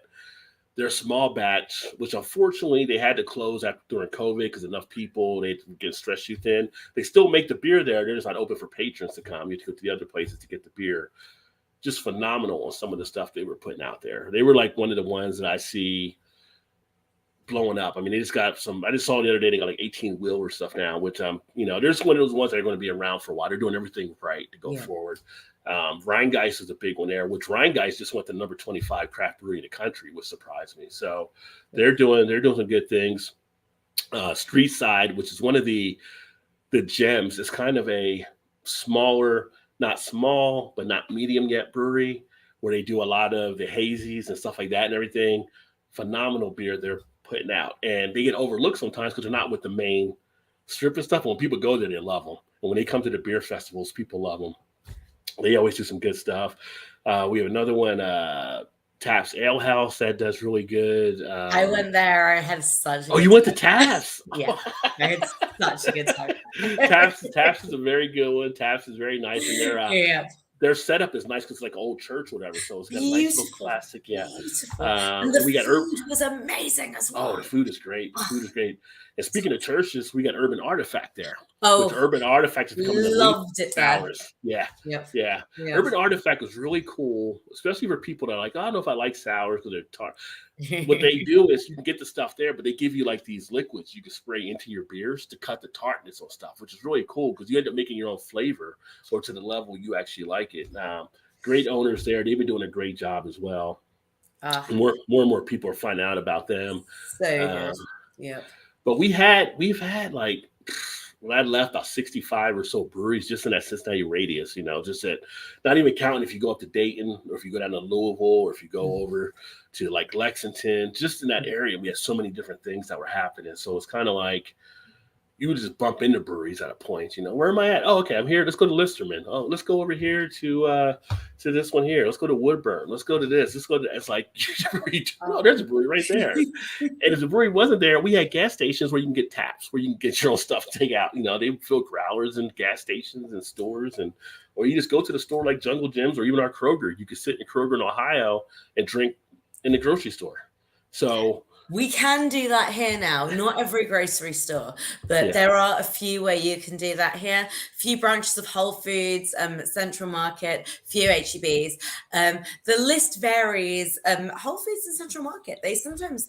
their small batch, which unfortunately they had to close during COVID because enough people, they get stretched too thin. They still make the beer there. They're just not open for patrons to come. You have to go to the other places to get the beer. Just phenomenal on some of the stuff they were putting out there. They were like one of the ones that I see blowing up. I mean, they just got I just saw the other day, they got like 18 wheeler stuff now, which they're just one of those ones that are going to be around for a while. They're doing everything right to go forward. Rheingeist is a big one there, which Rheingeist just went to number 25 craft brewery in the country, which surprised me. So they're doing some good things. Street Side, which is one of the gems, is kind of a smaller, not small, but not medium yet brewery where they do a lot of the hazies and stuff like that and everything. Phenomenal beer they're putting out. And they get overlooked sometimes because they're not with the main strip and stuff. And when people go there, they love them. And when they come to the beer festivals, people love them. They always do some good stuff. We have another one, Taps Ale House, that does really good. I went there. I had such a you went to Taps? Yeah, I had such a good time. Taps is a very good one. Taps is very nice. And their setup is nice because it's like old church or whatever. So it's got a nice little classic. Yeah. And the food was amazing as well. Oh, the food is great. The food is great. And speaking of churches, we got Urban Artifact there. Oh, which Urban Artifact is becoming loved it, hours. Yeah. Urban Artifact was really cool, especially for people that are like, I don't know if I like sours because they're tart. What they do is you can get the stuff there, but they give you like these liquids you can spray into your beers to cut the tartness on stuff, which is really cool because you end up making your own flavor or to the level you actually like it. Great owners there. They've been doing a great job as well. More and more people are finding out about them. So good. Yeah. But we've had like, when I left, about 65 or so breweries just in that Cincinnati radius, just that, not even counting if you go up to Dayton or if you go down to Louisville or if you go over to like Lexington, just in that area, we had so many different things that were happening. So it's kind of like you would just bump into breweries at a point, where am I at? Oh, okay, I'm here. Let's go to Listerman. Oh, let's go over here to this one here. Let's go to Woodburn. Let's go to this. Let's go to, it's like, oh, there's a brewery right there. And if the brewery wasn't there, we had gas stations where you can get taps, where you can get your own stuff to take out. They fill growlers in gas stations and stores, or you just go to the store like Jungle Gyms or even our Kroger. You could sit in Kroger in Ohio and drink in the grocery store. So we can do that here now. Not every grocery store, but there are a few where you can do that here. A few branches of Whole Foods, Central Market, few HEBs. The list varies. Whole Foods and Central Market, they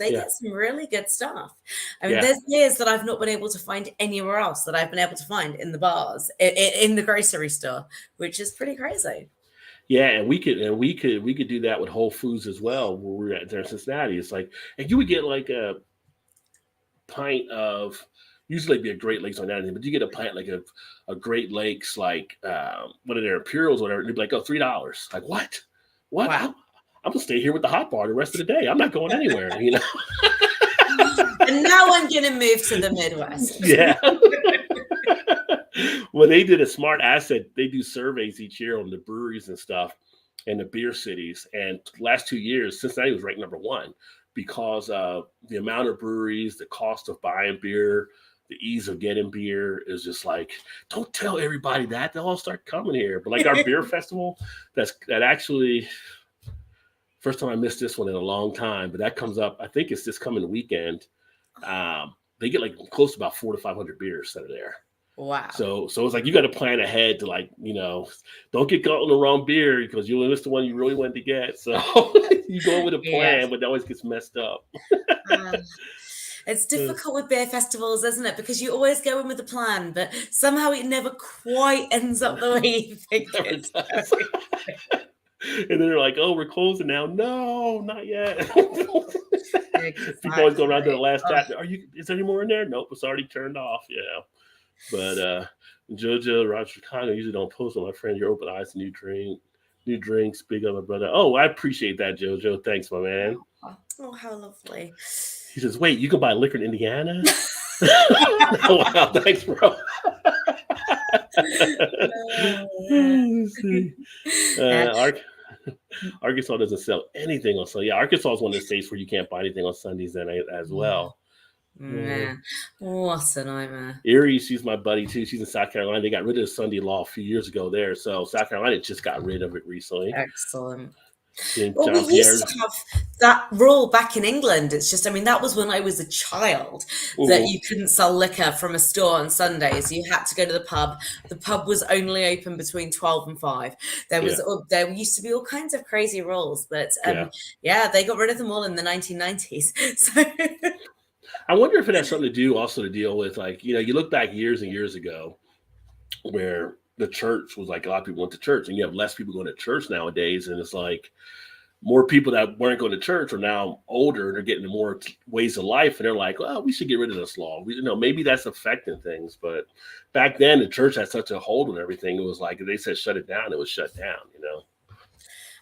get some really good stuff. I mean, there's years that I've not been able to find anywhere else that I've been able to find in the bars, in the grocery store, which is pretty crazy. Yeah, and we could do that with Whole Foods as well, where we're at there in Cincinnati. It's like, and you would get like a pint of, usually it'd be a Great Lakes or anything, but you get a pint like a Great Lakes, like one of their Imperials or whatever, and they'd be like, oh, $3. Like, what? Wow. I'm gonna stay here with the hot bar the rest of the day. I'm not going anywhere, And now I'm gonna move to the Midwest. Yeah. Well, they did a smart asset. They do surveys each year on the breweries and stuff and the beer cities. And last 2 years, Cincinnati was ranked number 1 because of the amount of breweries, the cost of buying beer, the ease of getting beer is just like, don't tell everybody that. They'll all start coming here. But like our beer festival, that actually, first time I missed this one in a long time, but that comes up, I think it's this coming weekend. They get like close to about 400 to 500 beers that are there. Wow. So it's like you got to plan ahead to, like, don't get caught on the wrong beer because you'll miss the one you really wanted to get. So you go with a Yeah. plan, but it always gets messed up. It's difficult with beer festivals, isn't it? Because you always go in with a plan, but somehow it never quite ends up the way you think Never it's does. going. And then they're like, "Oh, we're closing now." No, not yet. Exactly. People always go around to the last Oh, tap. Is there any more in there? Nope, it's already turned off. Yeah. But Jojo, Roger Chicago usually don't post on my friend. Your open eyes, new drinks. Big up, my brother. Oh, I appreciate that, Jojo. Thanks, my man. oh, how lovely. He says, "Wait, you can buy liquor in Indiana?" Wow, thanks, bro. Let's see. Arkansas doesn't sell anything on Sunday. Yeah, Arkansas is one of the states where you can't buy anything on Sundays then as well. What a nightmare. Erie, she's my buddy too. She's in South Carolina. They got rid of the Sunday law a few years ago there. So South Carolina just got rid of it recently. Excellent. Well, we used to have that rule back in England. It's just, I mean, that was when I was a child, that you couldn't sell liquor from a store on Sundays. You had to go to the pub. The pub was only open between 12 and 5. There used to be all kinds of crazy rules, but they got rid of them all in the 1990s. So I wonder if it has something to do also to deal with, like, you look back years and years ago where the church was like, a lot of people went to church, and you have less people going to church nowadays. And it's like more people that weren't going to church are now older and they're getting more ways of life. And they're like, well, we should get rid of this law. Maybe that's affecting things. But back then the church had such a hold on everything. It was like, if they said shut it down, it was shut down,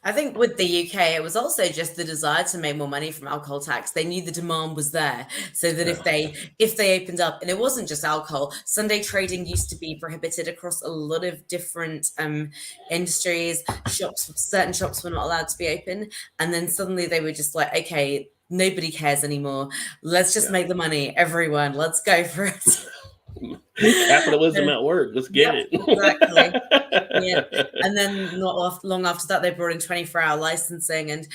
I think with the UK, it was also just the desire to make more money from alcohol tax. They knew the demand was there, so that if they opened up, and it wasn't just alcohol, Sunday trading used to be prohibited across a lot of different industries. Certain shops were not allowed to be open, and then suddenly they were just like, okay, nobody cares anymore. Let's just make the money, everyone. Let's go for it. Capitalism at work. Let's get it. Exactly. Yeah. And then not long after that, they brought in 24-hour licensing, and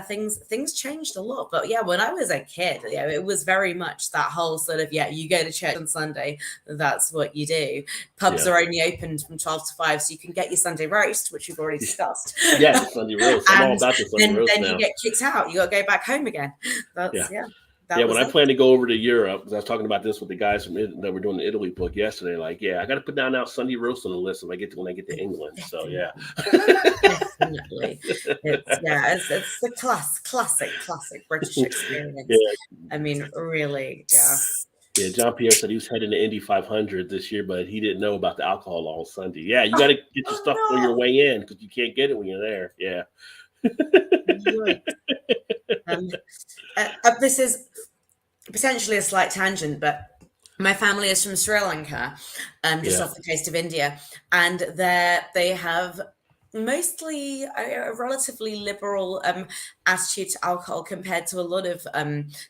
things changed a lot. But when I was a kid, it was very much that whole sort of, you go to church on Sunday, that's what you do. Pubs are only opened from 12 to 5, so you can get your Sunday roast, which we've already discussed. Yeah, the Sunday roast. I'm all about the Sunday roast now. Then you get kicked out. You got to go back home again. When I plan to go over to Europe, because I was talking about this with the guys that were doing the Italy book yesterday, like, I got to put down now Sunday roast on the list when I get to England. So definitely, it's the classic British experience. I mean, really, Yeah, John Pierre said he was heading to Indy 500 this year, but he didn't know about the alcohol law on Sunday. Yeah, you got to get your stuff on your way in because you can't get it when you're there. Yeah. This is potentially a slight tangent, but my family is from Sri Lanka, just off the coast of India, and they have mostly a relatively liberal attitude to alcohol compared to a lot of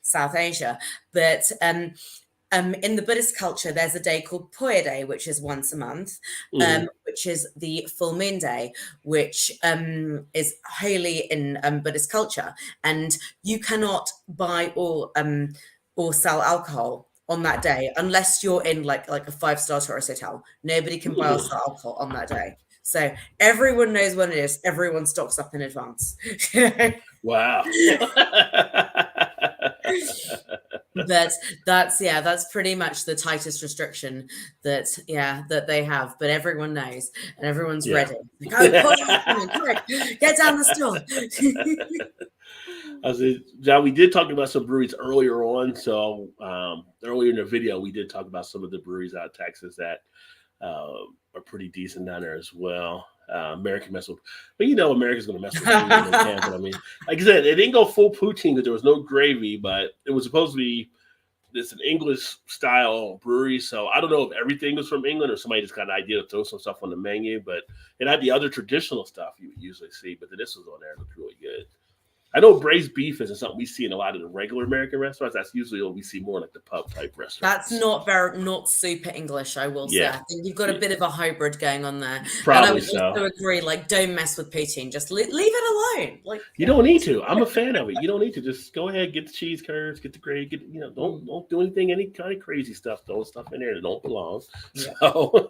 South Asia. But in the Buddhist culture, there's a day called Poya Day, which is once a month, which is the full moon day, which is holy in Buddhist culture. And you cannot buy or sell alcohol on that day unless you're in like a 5-star tourist hotel. Nobody can buy or sell alcohol on that day. So everyone knows when it is. Everyone stocks up in advance. Wow. But that's pretty much the tightest restriction that they have. But everyone knows and everyone's ready. Like, get down the store. John, we did talk about some breweries earlier on. So earlier in the video, we did talk about some of the breweries out of Texas that are pretty decent down there as well. American mess with, but America's going to mess with food when they can. But I mean, like I said, it didn't go full poutine because there was no gravy, but it was supposed to be an English style brewery. So I don't know if everything was from England or somebody just got an idea to throw some stuff on the menu, but it had the other traditional stuff you would usually see. But this was on there. It looked really good. I know braised beef isn't something we see in a lot of the regular American restaurants. That's usually what we see more like the pub type restaurants. That's not super English, I will say. Yeah. I think you've got a bit of a hybrid going on there. And I Probably would so. also agree, like, don't mess with poutine. Just leave it alone. Like, You don't need to. I'm a fan of it. You don't need to. Just go ahead, get the cheese curds, get the gravy. Get, don't do anything, any kind of crazy stuff. Throw stuff in there that don't belong. Yeah. So,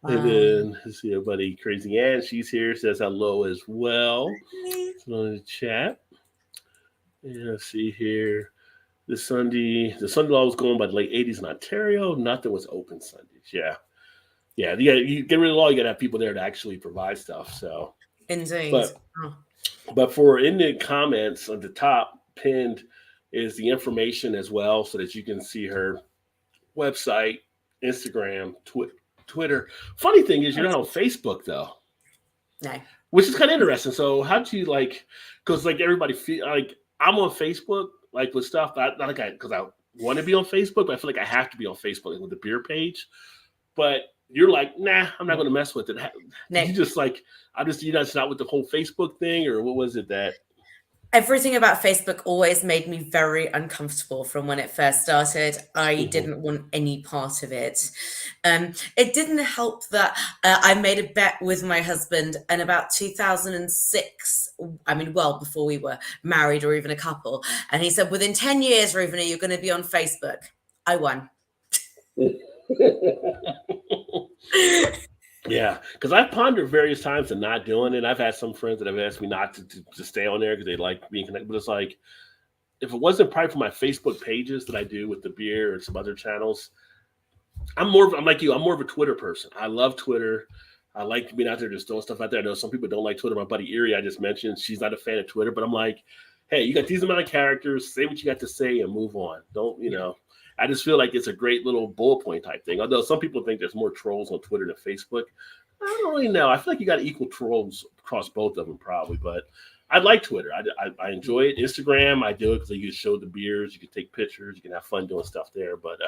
and then let's see, everybody, Crazy Ann, she's here. Says hello as well. On the chat. Yeah, let's see here. The Sunday law was going by the late 80s in Ontario. Nothing was open Sundays. Yeah. Yeah, you get rid of the law, you got to have people there to actually provide stuff. So, indeed. But for in the comments at the top pinned is the information as well, so that you can see her website, Instagram, Twitter. Funny thing is, you're not on Facebook though. No. Which is kind of interesting. So how do you because like everybody feel like I'm on Facebook, like with stuff, not like because I want to be on Facebook, but I feel like I have to be on Facebook with the beer page. But you're like, nah, I'm not going to mess with it. No. You just like, you're not with the whole Facebook thing, or what was it that? Everything about Facebook always made me very uncomfortable from when it first started. I didn't want any part of it. It didn't help that I made a bet with my husband in about 2006. I mean, well, before we were married or even a couple. And he said, within 10 years, Ravina, you're going to be on Facebook. I won. Yeah, because I've pondered various times of not doing it. I've had some friends that have asked me not to stay on there because they like being connected. But it's like, if it wasn't probably for my Facebook pages that I do with the beer or some other channels, I'm like you. I'm more of a Twitter person. I love Twitter. I like being out there just throwing stuff out there. I know some people don't like Twitter. My buddy Erie, I just mentioned, she's not a fan of Twitter. But I'm like, hey, you got these amount of characters. Say what you got to say and move on. Don't, I just feel like it's a great little bullet point type thing. Although some people think there's more trolls on Twitter than Facebook. I don't really know. I feel like you got equal trolls across both of them probably. But I like Twitter. I enjoy it. Instagram, I do it because you can show the beers. You can take pictures. You can have fun doing stuff there. But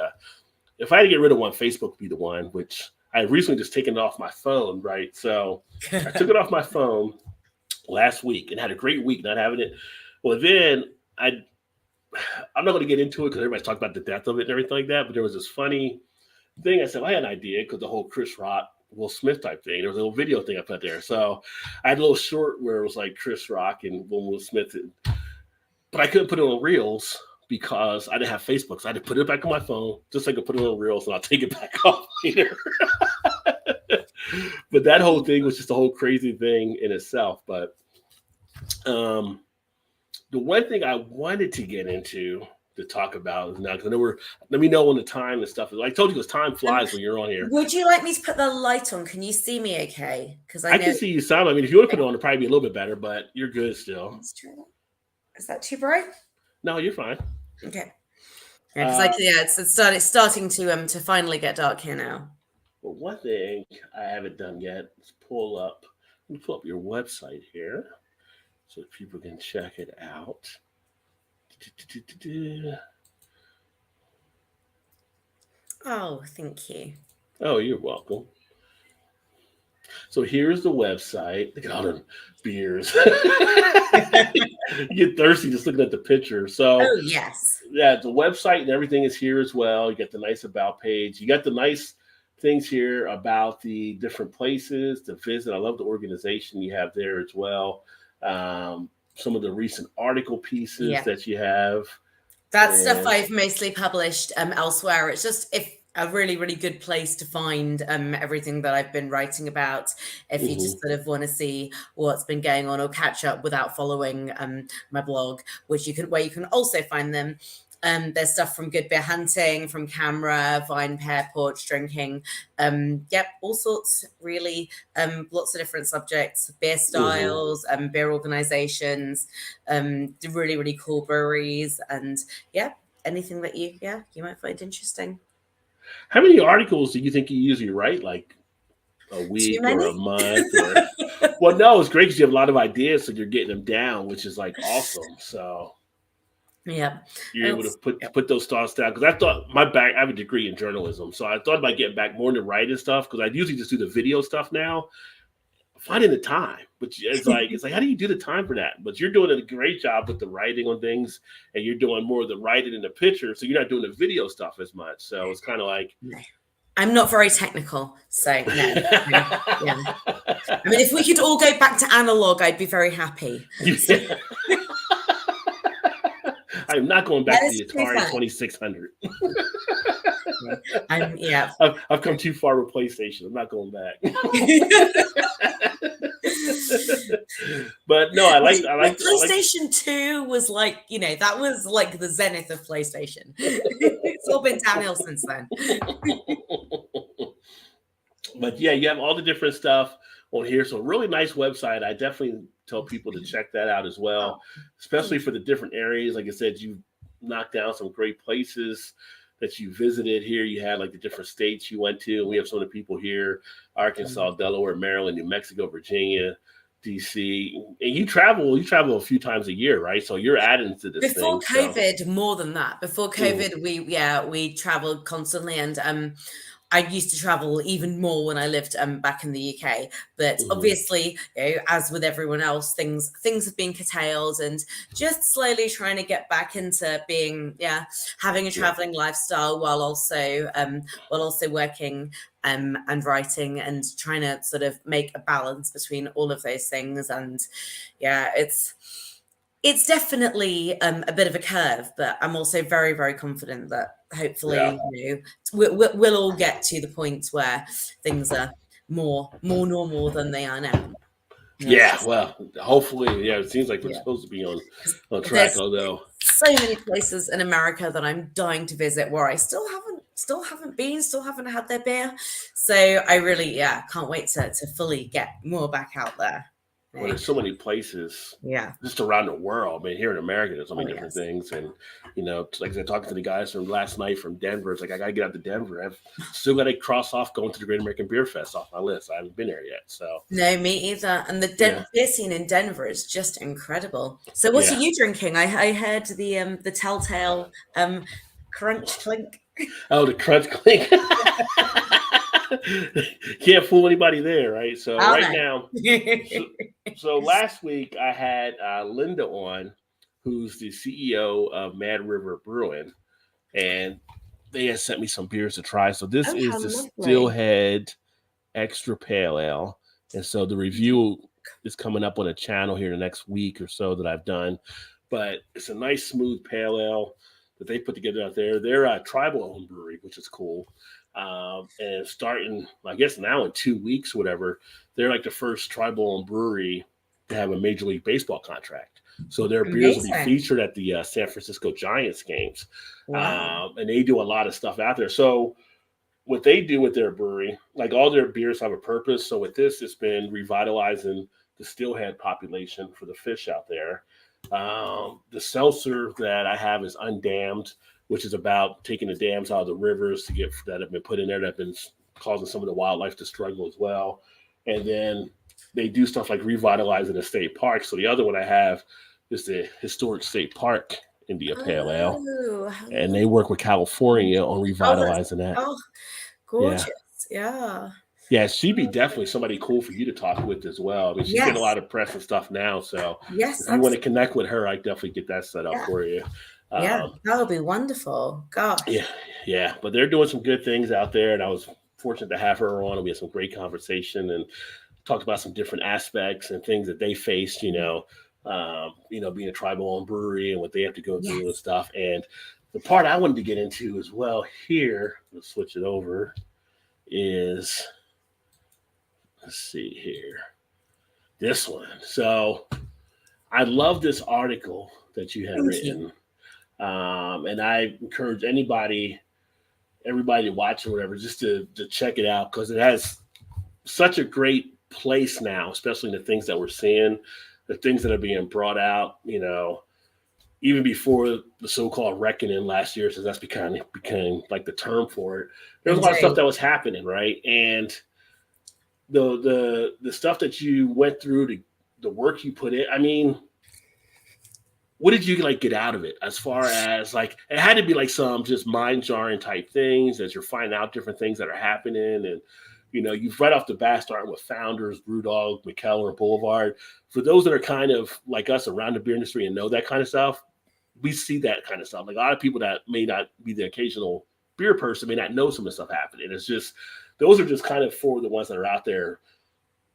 if I had to get rid of one, Facebook would be the one, which I recently just taken it off my phone, right? So I took it off my phone last week and had a great week not having it. Well, then I'm not going to get into it because everybody's talking about the death of it and everything like that. But there was this funny thing. I said, I had an idea because the whole Chris Rock, Will Smith type thing. There was a little video thing I put there. So I had a little short where it was like Chris Rock and Will Smith. But I couldn't put it on Reels because I didn't have Facebook. So I had to put it back on my phone just so I could put it on Reels and I'll take it back off later. But that whole thing was just a whole crazy thing in itself. But the one thing I wanted to get into to talk about is now, because let me know when the time and stuff is. Like I told you, because time flies when you're on here. Would you like me to put the light on? Can you see me okay? Because I can see you some. I mean, if you want to put it on, it'll probably be a little bit better, but you're good still. That's true. Is that too bright? No, you're fine. Okay. Yeah, because it's starting to finally get dark here now. Well, one thing I haven't done yet is pull up your website here, so that people can check it out. Oh, thank you. Oh, you're welcome. So here's the website. Look at all the beers. You get thirsty just looking at the picture. So, oh, yes. Yeah, the website and everything is here as well. You got the nice about page. You got the nice things here about the different places to visit. I love the organization you have there as well. Some of the recent article pieces that you have. That stuff I've mostly published elsewhere. It's just a really, really good place to find everything that I've been writing about. If you just sort of want to see what's been going on or catch up without following my blog, where you can also find them. There's stuff from Good Beer Hunting, from Camera, Vine, Pear, Porch, Drinking. All sorts, really. Lots of different subjects, beer styles, beer organizations, really, really cool breweries. And anything that you might find interesting. How many articles do you think you usually write? Like a week or a month? Well, no, it's great because you have a lot of ideas, so you're getting them down, which is like awesome. So you're able to put those thoughts down. Because I have a degree in journalism, so I thought about getting back more into writing stuff because I usually just do the video stuff now finding the time. But it's like, how do you do the time for that? But you're doing a great job with the writing on things, and you're doing more of the writing and the picture. So you're not doing the video stuff as much. So it's kind of like, no. I'm not very technical, so no. Yeah. I mean, if we could all go back to analog, I'd be very happy. So, I'm not going back to the Atari 2600. Yeah. I've come too far with PlayStation. I'm not going back. But no, I like PlayStation 2 was like, that was like the zenith of PlayStation. It's all been downhill since then. But yeah, you have all the different stuff on here. So really nice website. I definitely tell people to check that out as well, especially for the different areas. Like I said, you knocked down some great places that you visited here. You had like the different states you went to. And we have some of the people here: Arkansas, Delaware, Maryland, New Mexico, Virginia, DC. And you travel a few times a year, right? So you're adding to this before thing, COVID, more than that. Before COVID, we traveled constantly, and I used to travel even more when I lived back in the UK. But obviously, as with everyone else, things have been curtailed, and just slowly trying to get back into being, having a traveling lifestyle while also working and writing, and trying to sort of make a balance between all of those things. And it's definitely a bit of a curve, but I'm also very, very confident that hopefully we'll all get to the point where things are more normal than they are now. Yeah, well, hopefully, it seems like we're supposed to be on track, although so many places in America that I'm dying to visit where I still haven't been, still haven't had their beer. So I really, can't wait to fully get more back out there. Well, there's so many places, just around the world. I mean, here in America, there's so many different things, and like I said, talking to the guys from last night from Denver, it's like I gotta get out to Denver. I've still got to cross off going to the Great American Beer Fest off my list. I haven't been there yet, so no, me either. And the beer scene in Denver is just incredible. So, what are you drinking? I heard the Telltale Crunch Clink. Oh, the Crunch Clink. Can't fool anybody there, right? So now, so last week I had Linda on, who's the CEO of Mad River Brewing, and they had sent me some beers to try. So this is the Steelhead Extra Pale Ale, and so the review is coming up on a channel here the next week or so that I've done. But it's a nice, smooth pale ale that they put together out there. They're a tribal-owned brewery, which is cool. And starting, I guess now in 2 weeks, whatever, they're like the first tribal-owned brewery to have a Major League Baseball contract. So their beers will be featured at the San Francisco Giants games. Wow. And they do a lot of stuff out there. So what they do with their brewery, like all their beers have a purpose. So with this, it's been revitalizing the steelhead population for the fish out there. The seltzer that I have is Undammed, which is about taking the dams out of the rivers that have been put in there that have been causing some of the wildlife to struggle as well. And then they do stuff like revitalizing the state park. So the other one I have is the Historic State Park India Pale Ale. And they work with California on revitalizing that. Oh, gorgeous. Yeah. Yeah, she'd be definitely somebody cool for you to talk with as well. I mean, she's getting a lot of press and stuff now. So if you want to connect with her, I definitely get that set up for you. That would be wonderful. Gosh. Yeah. But they're doing some good things out there, and I was fortunate to have her on, and we had some great conversation and talked about some different aspects and things that they faced, being a tribal-owned brewery and what they have to go through and stuff. And the part I wanted to get into as well here, let's switch it over, is, let's see here, this one. So I love this article that you have written. And I encourage everybody to watch or whatever, just to check it out, because it has such a great place now, especially in the things that we're seeing, the things that are being brought out, even before the so-called reckoning last year, since that's became like the term for it. There's a lot of stuff that was happening, right? And the stuff that you went through, the work you put in, I mean, what did you get out of it, as far as it had to be some just mind jarring type things as you're finding out different things that are happening, and You've right off the bat starting with Founders, Brewdog, McKellar, Boulevard. For those that are kind of like us around the beer industry and know that kind of stuff, we see that kind of stuff. Like a lot of people that may not be the occasional beer person may not know some of the stuff happening. It's just those are just kind of for the ones that are out there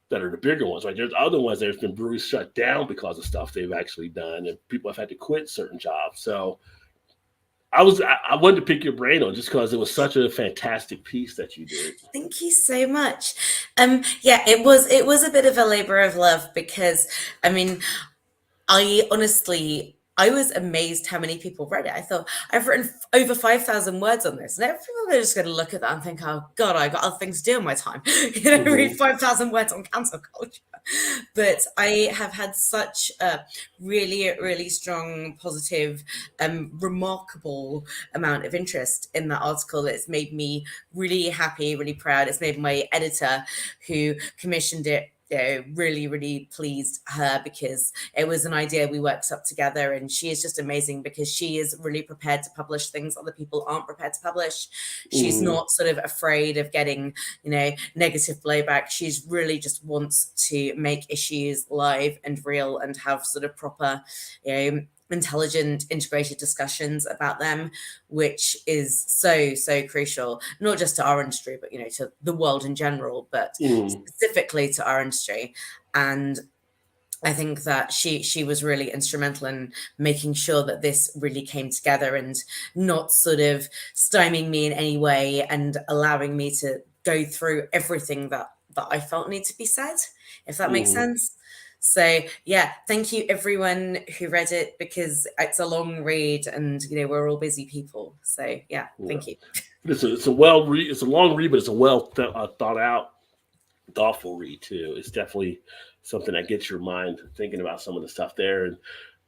that are the bigger ones, right? There's other ones there's been breweries shut down because of stuff they've actually done, and people have had to quit certain jobs. So I wanted to pick your brain on just because it was such a fantastic piece that you did. Thank you so much. Yeah, it was a bit of a labor of love because I mean, I was amazed how many people read it. I thought I've written over 5,000 words on this, and everyone are just going to look at that and think, "Oh God, I got other things to do in my time." Read 5,000 words on cancel culture. But I have had such a really, really strong, positive, remarkable amount of interest in that article. It's made me really happy, really proud. It's made my editor, who commissioned it, really, really pleased her because it was an idea we worked up together, and she is just amazing because she is really prepared to publish things other people aren't prepared to publish. She's not sort of afraid of getting, negative blowback. She's really just wants to make issues live and real and have sort of proper, intelligent, integrated discussions about them, which is so, so crucial, not just to our industry, but, to the world in general, but specifically to our industry. And I think that she was really instrumental in making sure that this really came together and not sort of stymieing me in any way and allowing me to go through everything that I felt needed to be said, if that makes sense. So yeah, thank you everyone who read it, because it's a long read and we're all busy people. So yeah, thank you. It's a long read, but it's a well thought out, thoughtful read too. It's definitely something that gets your mind thinking about some of the stuff there. And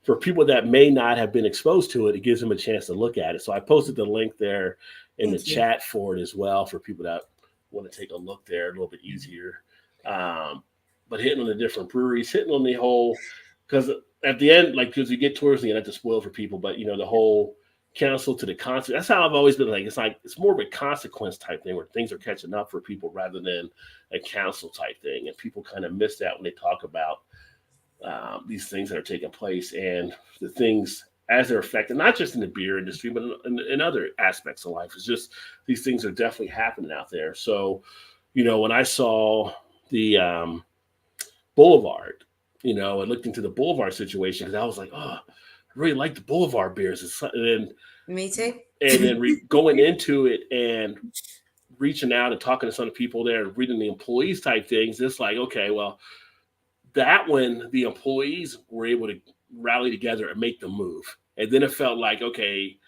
for people that may not have been exposed to it, it gives them a chance to look at it. So I posted the link there in the chat for it as well, for people that want to take a look there a little bit easier. But hitting on the different breweries, hitting on the whole, because at the end, because you get towards the end, not to spoil for people, but the whole council to the concert. That's how I've always been. It's more of a consequence type thing where things are catching up for people rather than a council type thing. And people kind of miss that when they talk about these things that are taking place and the things as they're affected, not just in the beer industry, but in other aspects of life. It's just these things are definitely happening out there. So, when I saw the Boulevard, I looked into the Boulevard situation because I was like, oh, I really like the Boulevard beers. And me too. And then going into it and reaching out and talking to some of the people there and reading the employees type things, it's like, okay, well, that when the employees were able to rally together and make the move. And then it felt like, okay,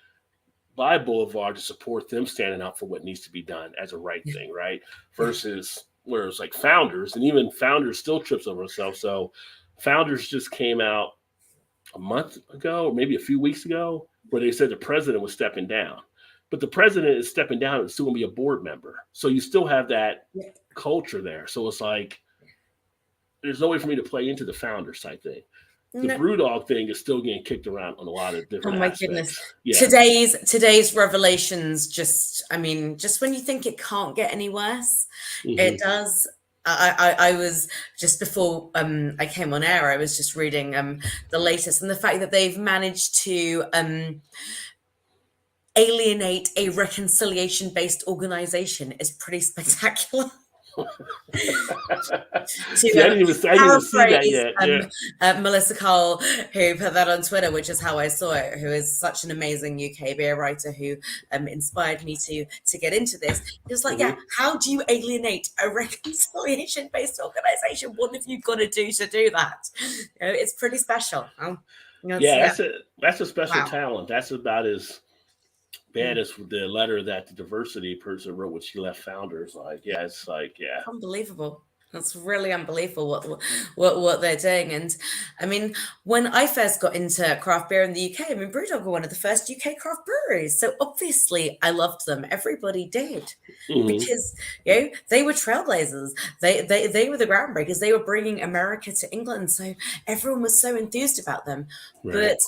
by Boulevard to support them standing up for what needs to be done as a right thing, right? Versus where it's like Founders, and even Founders still trips over herself. So Founders just came out a month ago, or maybe a few weeks ago, where they said the president was stepping down. But the president is stepping down and still going to be a board member. So you still have that culture there. So it's like, there's no way for me to play into the Founders type thing. The Brewdog thing is still getting kicked around on a lot of different aspects. Goodness. Yeah. Today's revelations, just when you think it can't get any worse, it does. I was just before I came on air, I was just reading the latest, and the fact that they've managed to alienate a reconciliation-based organization is pretty spectacular. I didn't even see that yet. Melissa Cole, who put that on Twitter, which is how I saw it, who is such an amazing UK beer writer who inspired me to get into this. It was like, how do you alienate a reconciliation-based organization? What have you got to do that? It's pretty special. That's a special talent. That's about as bad as the letter that the diversity person wrote when she left Founders. Unbelievable. That's really unbelievable what they're doing. And I mean, when I first got into craft beer in the UK, Brewdog were one of the first UK craft breweries. So obviously I loved them. Everybody did. Because, they were trailblazers. They were the groundbreakers. They were bringing America to England. So everyone was so enthused about them. Right. But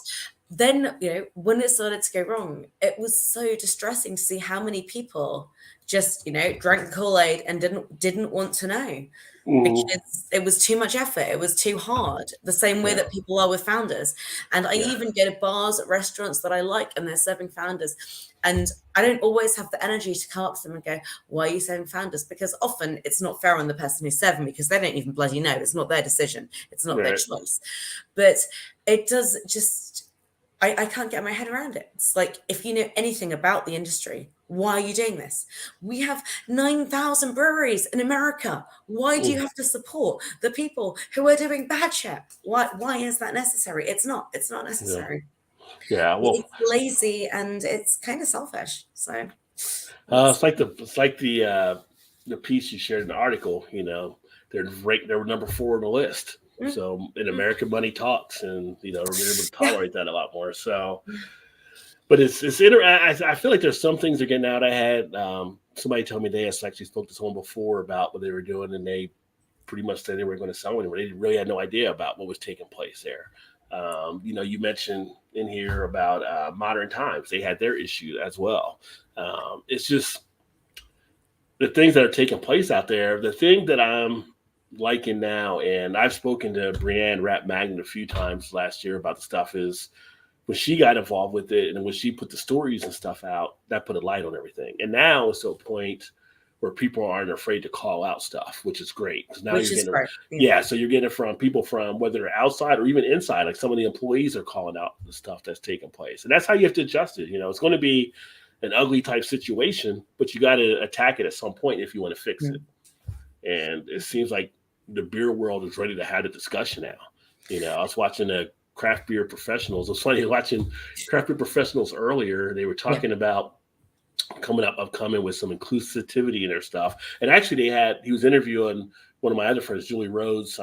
then, when it started to go wrong, it was so distressing to see how many people just, drank the Kool-Aid and didn't want to know because it was too much effort. It was too hard. The same way that people are with founders. And I even go to bars at restaurants that I like and they're serving founders. And I don't always have the energy to come up to them and go, why are you serving founders? Because often it's not fair on the person who's serving because they don't even bloody know. It's not their decision. It's not their choice. But it does just, I can't get my head around it. It's like, if you know anything about the industry, why are you doing this? We have 9,000 breweries in America. Why do you have to support the people who are doing bad shit? Why is that necessary? It's not necessary. Yeah, well, it's lazy and it's kind of selfish. So it's like the piece you shared in the article. They were number 4 on the list. So in American money talks, and we're able to tolerate that a lot more. So, but it's I feel like there's some things they're getting out. I had somebody tell me they actually spoke to someone before about what they were doing, and they pretty much said they were going to sell anywhere. They really had no idea about what was taking place there. You mentioned in here about Modern Times. They had their issue as well. It's just the things that are taking place out there. The thing that I'm liking now, and I've spoken to Brianne Rapp Magnet a few times last year about the stuff, is when she got involved with it and when she put the stories and stuff out, that put a light on everything. And now it's to a point where people aren't afraid to call out stuff, which is great. Because now so you're getting it from people from whether they're outside or even inside. Like some of the employees are calling out the stuff that's taking place. And that's how you have to adjust it. It's going to be an ugly type situation, but you got to attack it at some point if you want to fix it. And it seems like the beer world is ready to have the discussion now. I was watching the craft beer professionals. It was funny watching craft beer professionals earlier. They were talking about upcoming with some inclusivity in their stuff. And actually he was interviewing one of my other friends, Julie Rhodes.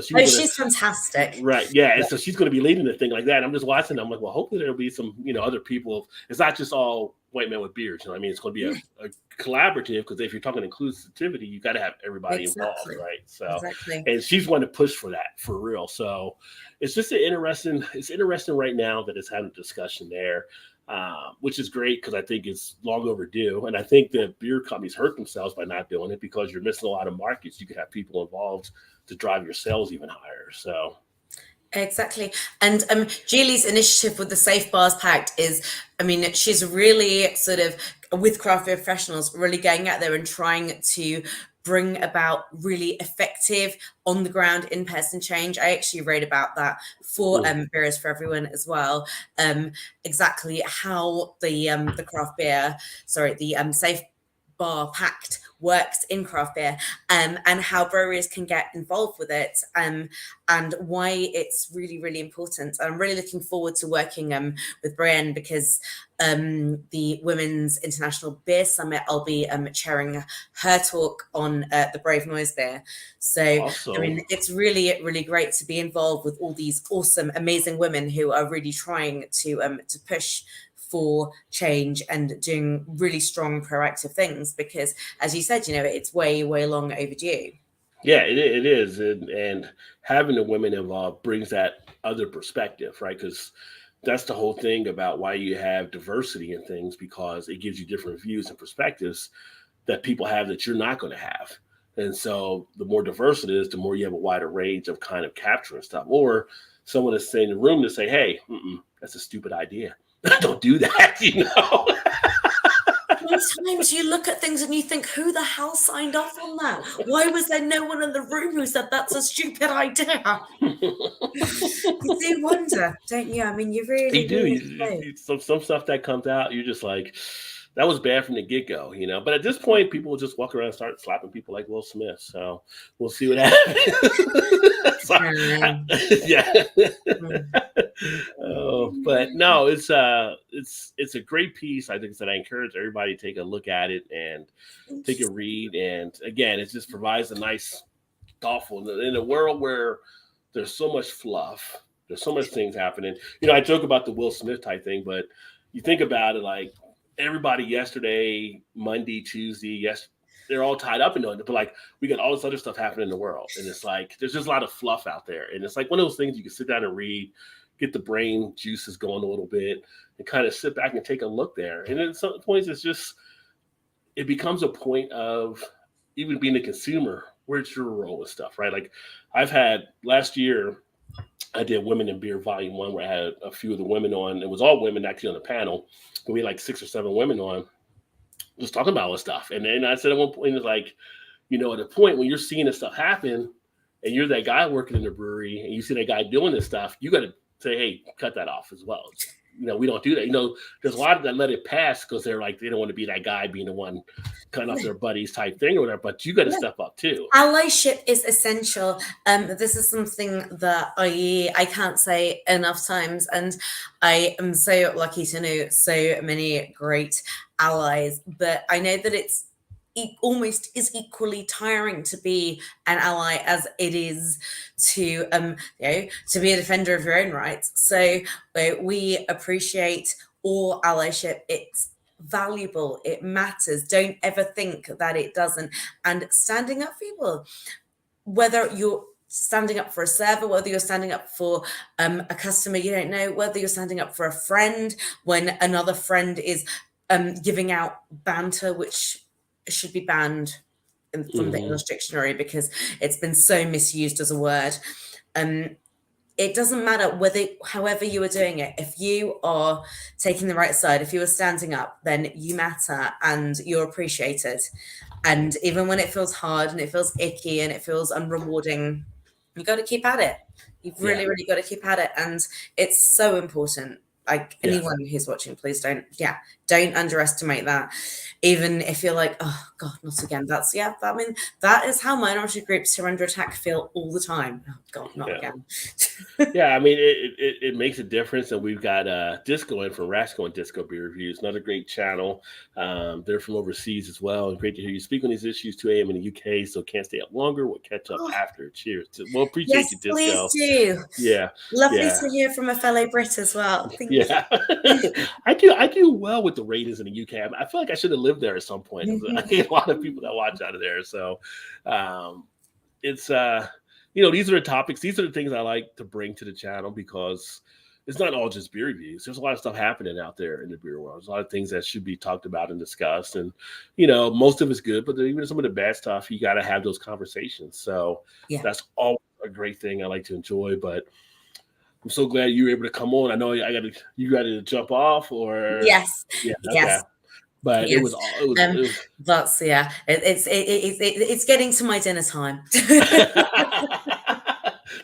She's fantastic. Right. Yeah. And so she's going to be leading the thing like that. I'm just watching. I'm like, well, hopefully there'll be some, other people. It's not just all white men with beards. It's going to be a collaborative, because if you're talking inclusivity, you got to have everybody involved. Right. So, and she's one to push for that for real. So it's just it's interesting right now that it's having a discussion there. Which is great because I think it's long overdue. And I think that beer companies hurt themselves by not doing it because you're missing a lot of markets. You could have people involved to drive your sales even higher. So. Exactly. And Julie's initiative with the Safe Bars Pact is, she's really sort of, with craft beer professionals, really going out there and trying to bring about really effective on the ground in-person change. I actually wrote about that for Beers for Everyone as well. Exactly how the craft beer, the Safe Bar Pact works in craft beer, and how breweries can get involved with it, and why it's really, really important. I'm really looking forward to working with Brienne, because the Women's International Beer Summit, I'll be chairing her talk on the Brave Noise beer. So awesome. It's really, really great to be involved with all these awesome, amazing women who are really trying to push for change and doing really strong proactive things, because as you said, it's way, way long overdue. Yeah, it is. And having the women involved brings that other perspective, right? Because that's the whole thing about why you have diversity in things, because it gives you different views and perspectives that people have that you're not going to have. And so the more diverse it is, the more you have a wider range of kind of capturing stuff. Or someone is saying in the room to say, hey, that's a stupid idea. Don't do that, Sometimes you look at things and you think, who the hell signed off on that? Why was there no one in the room who said that's a stupid idea? You do wonder, don't you? You really you do. Some stuff that comes out, you're just like, that was bad from the get-go, But at this point, people will just walk around and start slapping people like Will Smith. So we'll see what happens. But no, it's a great piece. I think that I encourage everybody to take a look at it and take a read. And again, it just provides a nice, thoughtful, in a world where there's so much fluff, there's so much things happening. I joke about the Will Smith type thing, but you think about it, like, everybody yesterday, Monday, Tuesday, they're all tied up in it. But like, we got all this other stuff happening in the world. And it's like, there's just a lot of fluff out there. And it's like one of those things you can sit down and read, get the brain juices going a little bit, and kind of sit back and take a look there. And at some points, it's just, it becomes a point of even being a consumer. Where's your role with stuff, right? Like I've had last year, I did Women in Beer Volume 1, where I had a few of the women on. It was all women actually on the panel, but we had like 6 or 7 women on just talking about all this stuff. And then I said at one point, it's like, at a point when you're seeing this stuff happen and you're that guy working in the brewery and you see that guy doing this stuff, you got to say, hey, cut that off as well. We don't do that. There's a lot of that let it pass because they're like, they don't want to be that guy being the one cutting off their buddies type thing or whatever, but you got to step up too. Allyship is essential. This is something that I can't say enough times, and I am so lucky to know so many great allies, but I know that it's almost is equally tiring to be an ally as it is to to be a defender of your own rights. So we appreciate all allyship. It's valuable, it matters. Don't ever think that it doesn't. And standing up for people, whether you're standing up for a server, whether you're standing up for a customer you don't know, whether you're standing up for a friend when another friend is giving out banter, which should be banned from the English dictionary because it's been so misused as a word. It doesn't matter however you are doing it. If you are taking the right side, if you are standing up, then you matter and you're appreciated. And even when it feels hard and it feels icky and it feels unrewarding, you got to keep at it. You've really, really got to keep at it. And it's so important. Like anyone who's watching, please don't underestimate that. Even if you're like, oh God, not again. That is how minority groups who are under attack feel all the time. Oh God, not again. It makes a difference. And we've got Disco in from Rasco and Disco Beer Reviews, another great channel. They're from overseas as well. And great to hear you speak on these issues, 2 a.m. in the UK. So can't stay up longer. We'll catch up after. Cheers. Well, appreciate you, Disco. Please do. Yeah. Lovely to hear from a fellow Brit as well. Thank you. I do well with the ratings in the UK. I feel like I should have lived there at some point. I get a lot of people that watch out of there. So it's these are the topics, these are the things I like to bring to the channel because it's not all just beer reviews. There's a lot of stuff happening out there in the beer world. There's a lot of things that should be talked about and discussed. And, most of it's good, but even some of the bad stuff, you got to have those conversations. So that's all a great thing I like to enjoy. But I'm so glad you were able to come on. I know you got to jump off or yes. But yes. it was that's it's getting to my dinner time.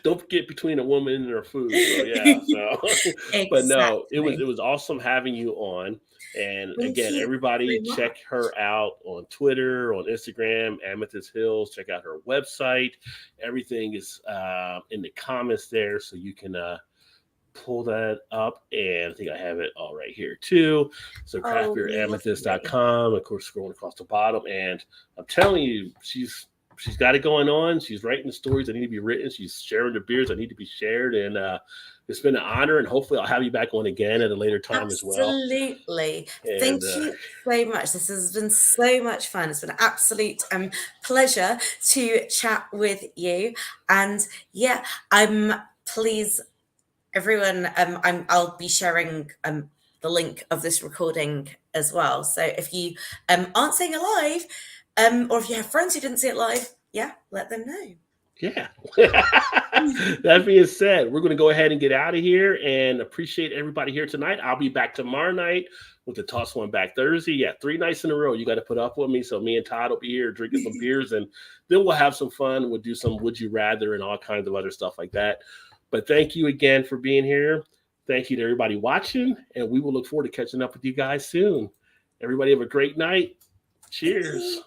Don't get between a woman and her food. So Exactly. But no, it was awesome having you on. And again, everybody check her out on Twitter, on Instagram, Amethyst Hills. Check out her website. Everything is in the comments there, so you can pull that up. And I think I have it all right here too. So craftbeeramethyst.com, of course, scrolling across the bottom. And I'm telling you, she's got it going on. She's writing the stories that need to be written. She's sharing the beers that need to be shared. And it's been an honor. And hopefully I'll have you back on again at a later time as well. Absolutely. Thank you so much. This has been so much fun. It's been an absolute pleasure to chat with you. And please, everyone, I'll be sharing the link of this recording as well. So if you aren't seeing it live, or if you have friends who didn't see it live, let them know. Yeah. That being said, we're going to go ahead and get out of here and appreciate everybody here tonight. I'll be back tomorrow night with the Toss One Back Thursday. 3 nights in a row. You got to put up with me. So me and Todd will be here drinking some beers, and then we'll have some fun. We'll do some Would You Rather and all kinds of other stuff like that. But thank you again for being here. Thank you to everybody watching, and we will look forward to catching up with you guys soon. Everybody have a great night. Cheers.